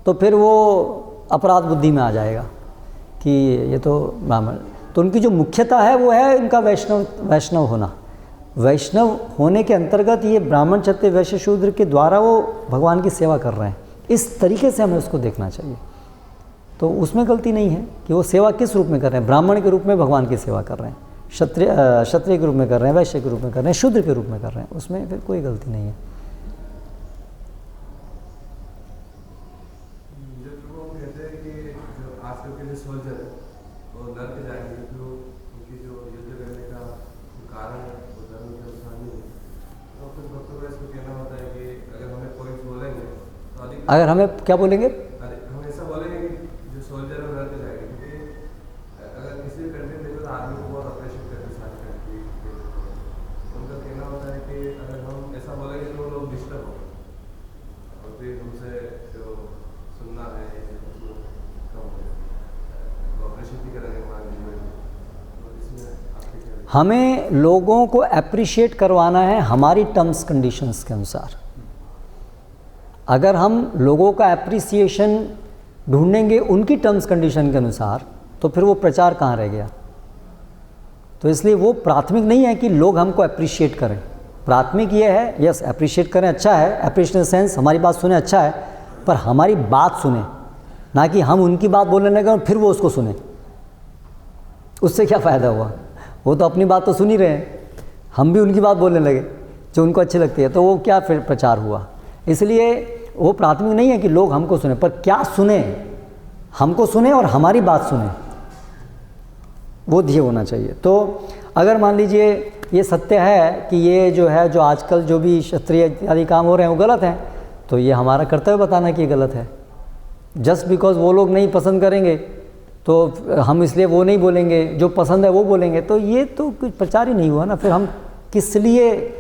तो फिर वो अपराध बुद्धि में आ जाएगा कि ये तो ब्राह्मण। तो उनकी जो मुख्यता है वो है उनका वैष्णव होना। वैष्णव होने के अंतर्गत ये ब्राह्मण क्षत्रिय वैश्य शूद्र के द्वारा वो भगवान की सेवा कर रहे हैं। इस तरीके से हमें उसको देखना चाहिए। तो उसमें गलती नहीं है कि वो सेवा किस रूप में कर रहे हैं। ब्राह्मण के रूप में भगवान की सेवा कर रहे हैं, क्षत्रिय के रूप में कर रहे हैं, वैश्य के रूप में कर रहे हैं, शूद्र के रूप में कर रहे हैं, उसमें फिर कोई गलती नहीं है। अगर हमें क्या बोलेंगे, हम ऐसा बोलेंगे कि जो सोल्जर है लड़के जाएंगे, क्योंकि अगर किसी भी कंट्री में देखो तो आर्मी को बहुत अप्रिशिएट करते सारी कंट्री। उनका कहना होता है कि अगर हम ऐसा बोलेंगे तो वो लोग डिस्टर्ब हो और फिर हमसे जो सुनना है उसको कम हो, अप्रिशिएट भी करेंगे हमारे जीवन में। तो इसमें आपके क्या, हमें लोगों को अप्रिशिएट करवाना है हमारी टर्म्स कंडीशंस के अनुसार। अगर हम लोगों का एप्रिसिएशन ढूंढेंगे उनकी टर्म्स कंडीशन के अनुसार, तो फिर वो प्रचार कहाँ रह गया। तो इसलिए वो प्राथमिक नहीं है कि लोग हमको अप्रिशिएट करें। प्राथमिक ये है, यस अप्रिशिएट करें, अच्छा है, अप्रिशिएशन सेंस हमारी बात सुने अच्छा है, पर हमारी बात सुने, ना कि हम उनकी बात बोलने लगे और फिर वो उसको सुने। उससे क्या फ़ायदा हुआ। वो तो अपनी बात तो सुन ही रहे हैं, हम भी उनकी बात बोलने लगे जो उनको अच्छी लगती है, तो वो क्या फिर प्रचार हुआ। इसलिए वो प्राथमिक नहीं है कि लोग हमको सुने, पर क्या सुने, हमको सुने और हमारी बात सुने, वो ध्येय होना चाहिए। तो अगर मान लीजिए ये सत्य है कि ये जो है, जो आजकल जो भी क्षत्रिय इत्यादि काम हो रहे हैं वो गलत हैं, तो ये हमारा कर्तव्य बताना कि ये गलत है। जस्ट बिकॉज वो लोग नहीं पसंद करेंगे तो हम इसलिए वो नहीं बोलेंगे, जो पसंद है वो बोलेंगे, तो ये तो कुछ प्रचार ही नहीं हुआ ना। फिर हम किस लिए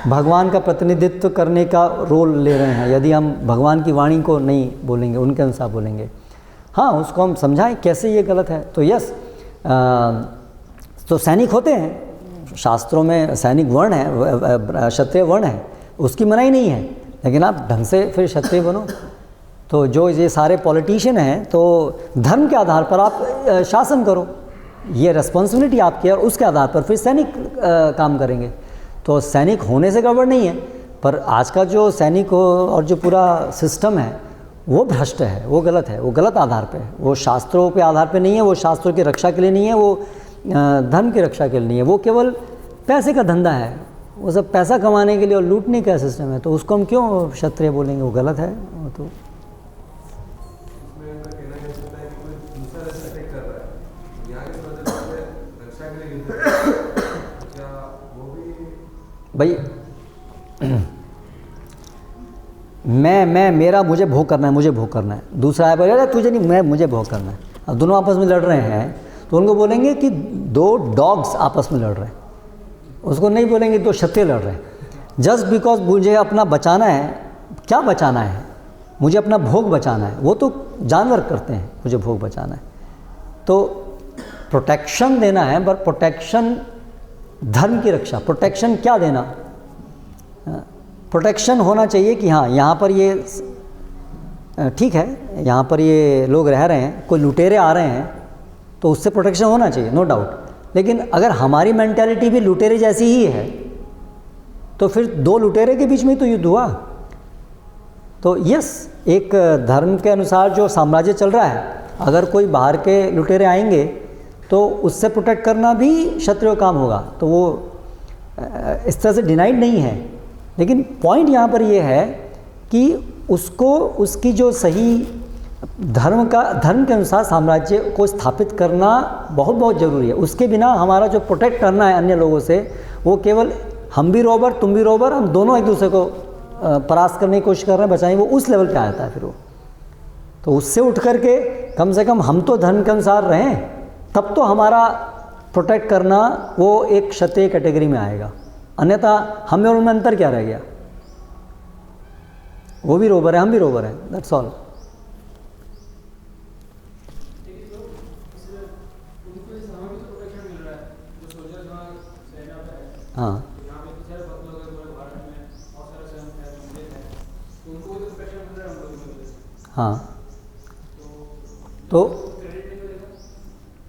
भगवान का प्रतिनिधित्व करने का रोल ले रहे हैं, यदि हम भगवान की वाणी को नहीं बोलेंगे, उनके अनुसार बोलेंगे। हाँ, उसको हम समझाएं कैसे ये गलत है। तो यस, तो सैनिक होते हैं, शास्त्रों में सैनिक वर्ण है, क्षत्रिय वर्ण है, उसकी मनाही नहीं है, लेकिन आप ढंग से फिर क्षत्रिय बनो। तो जो ये सारे पॉलिटिशियन हैं, तो धर्म के आधार पर आप शासन करो, ये रिस्पॉन्सिबिलिटी आपकी है, और उसके आधार पर फिर सैनिक काम करेंगे। तो सैनिक होने से गड़बड़ नहीं है, पर आज का जो सैनिक और जो पूरा सिस्टम है वो भ्रष्ट है, वो गलत है, वो गलत आधार पे है, वो शास्त्रों पे आधार पे नहीं है, वो शास्त्रों की रक्षा के लिए नहीं है, वो धर्म की रक्षा के लिए नहीं है, वो केवल पैसे का धंधा है, वो सब पैसा कमाने के लिए और लूटने का सिस्टम है। तो उसको हम क्यों क्षत्रिय बोलेंगे, वो गलत है। वो तो भाई मैं मेरा मुझे भोग करना है, मुझे भोग करना है, दूसरा है बोलेगा तुझे नहीं, मैं मुझे भोग करना है। अब दोनों आपस में लड़ रहे हैं तो उनको बोलेंगे कि दो डॉग्स आपस में लड़ रहे हैं, उसको नहीं बोलेंगे दो क्षत्रिय लड़ रहे हैं। जस्ट बिकॉज मुझे अपना बचाना है, क्या बचाना है, मुझे अपना भोग बचाना है, वो तो जानवर करते हैं, मुझे भोग बचाना है। तो प्रोटेक्शन देना है, पर प्रोटेक्शन धर्म की रक्षा, प्रोटेक्शन क्या देना, प्रोटेक्शन होना चाहिए कि हाँ यहाँ पर ये ठीक है, यहाँ पर ये लोग रह रहे हैं, कोई लुटेरे आ रहे हैं, तो उससे प्रोटेक्शन होना चाहिए, नो डाउट। लेकिन अगर हमारी मेंटालिटी भी लुटेरे जैसी ही है, तो फिर दो लुटेरे के बीच में तो युद्ध हुआ। तो यस, एक धर्म के अनुसार जो साम्राज्य चल रहा है, अगर कोई बाहर के लुटेरे आएंगे तो उससे प्रोटेक्ट करना भी क्षत्रिय काम होगा, तो वो इस तरह से डिनाइड नहीं है। लेकिन पॉइंट यहाँ पर ये है कि उसको उसकी जो सही धर्म के अनुसार साम्राज्य को स्थापित करना बहुत बहुत ज़रूरी है। उसके बिना हमारा जो प्रोटेक्ट करना है अन्य लोगों से, वो केवल हम भी रोबर तुम भी रोबर, हम दोनों एक दूसरे को परास्त करने की कोशिश कर रहे हैं, बचाएं, वो उस लेवल पे आता है फिर वो। तो उससे उठ करके कम से कम हम तो धर्म के अनुसार रहें, तब तो हमारा प्रोटेक्ट करना वो एक क्षत्रिय कैटेगरी में आएगा। अन्यथा हमें और उनमें अंतर क्या रह गया, वो भी रोबर है, हम भी रोबर हैं, दैट्स ऑल। हाँ हाँ, तो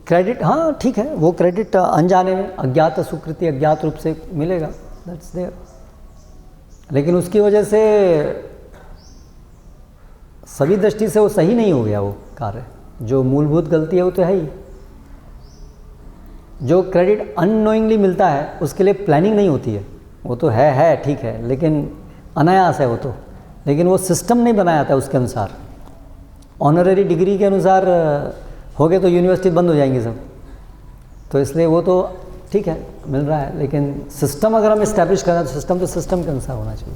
क्रेडिट, हाँ ठीक है, वो क्रेडिट अनजाने में, अज्ञात स्वीकृति अज्ञात रूप से मिलेगा, दैट्स देयर। लेकिन उसकी वजह से सभी दृष्टि से वो सही नहीं हो गया वो कार्य, जो मूलभूत गलती है वो तो है ही। जो क्रेडिट अननोइंगली मिलता है उसके लिए प्लानिंग नहीं होती है, वो तो है ठीक है, लेकिन अनायास है वो तो, लेकिन वो सिस्टम नहीं बनाया था उसके अनुसार। ऑनररी डिग्री के अनुसार हो गए तो यूनिवर्सिटी बंद हो जाएंगी सब, तो इसलिए वो तो ठीक है मिल रहा है, लेकिन सिस्टम अगर हम इस्टेब्लिश करना तो सिस्टम तो सिस्टम के अनुसार होना चाहिए।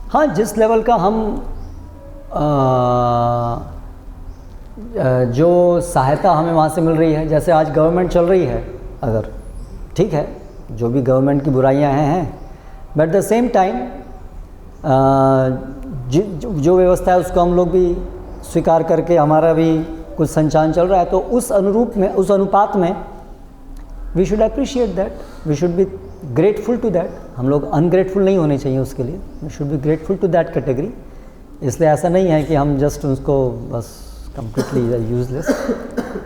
हाँ, जिस लेवल का हम जो सहायता हमें वहाँ से मिल रही है, जैसे आज गवर्नमेंट चल रही है, अगर ठीक है जो भी गवर्नमेंट की बुराइयाँ हैं, बट द सेम टाइम जो व्यवस्था है उसको हम लोग भी स्वीकार करके हमारा भी कुछ संचालन चल रहा है, तो उस अनुरूप में, उस अनुपात में we should appreciate that, we should be grateful to that. हम लोग अनग्रेटफुल नहीं होने चाहिए उसके लिए, we should be grateful to that category. इसलिए ऐसा नहीं है कि हम जस्ट उसको बस completely useless,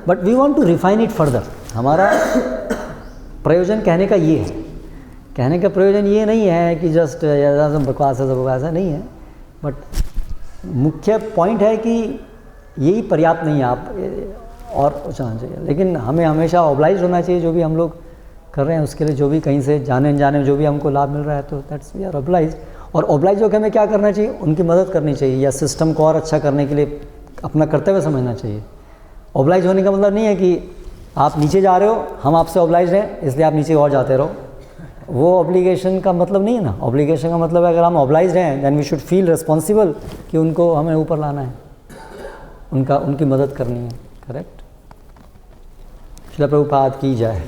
but we want to refine it further. हमारा प्रयोजन कहने का ये है, कहने का प्रयोजन ये नहीं है कि जस्ट बकवास है सब ऐसा नहीं है, बट मुख्य पॉइंट है कि यही पर्याप्त नहीं है, आप और जाना चाहिए। लेकिन हमें हमेशा ऑब्लाइज होना चाहिए, जो भी हम लोग कर रहे हैं उसके लिए, जो भी कहीं से जाने अनजाने में जो भी हमको लाभ मिल रहा है, तो दैट्स वी आर ऑब्लाइज। और ऑब्लाइज होकर हमें क्या करना चाहिए, उनकी मदद करनी चाहिए, या सिस्टम को और अच्छा करने के लिए अपना कर्तव्य समझना चाहिए। ऑब्लाइज होने का मतलब नहीं है कि आप नीचे जा रहे हो, हम आपसे ऑब्लाइज हैं इसलिए आप नीचे और जाते रहो, वो ऑब्लिगेशन का मतलब नहीं है ना। ऑब्लिगेशन का मतलब है अगर हम ऑब्लाइज हैं then we should feel responsible कि उनको हमें ऊपर लाना है, उनकी मदद करनी है। करेक्ट। श्रील प्रभुपाद की जय।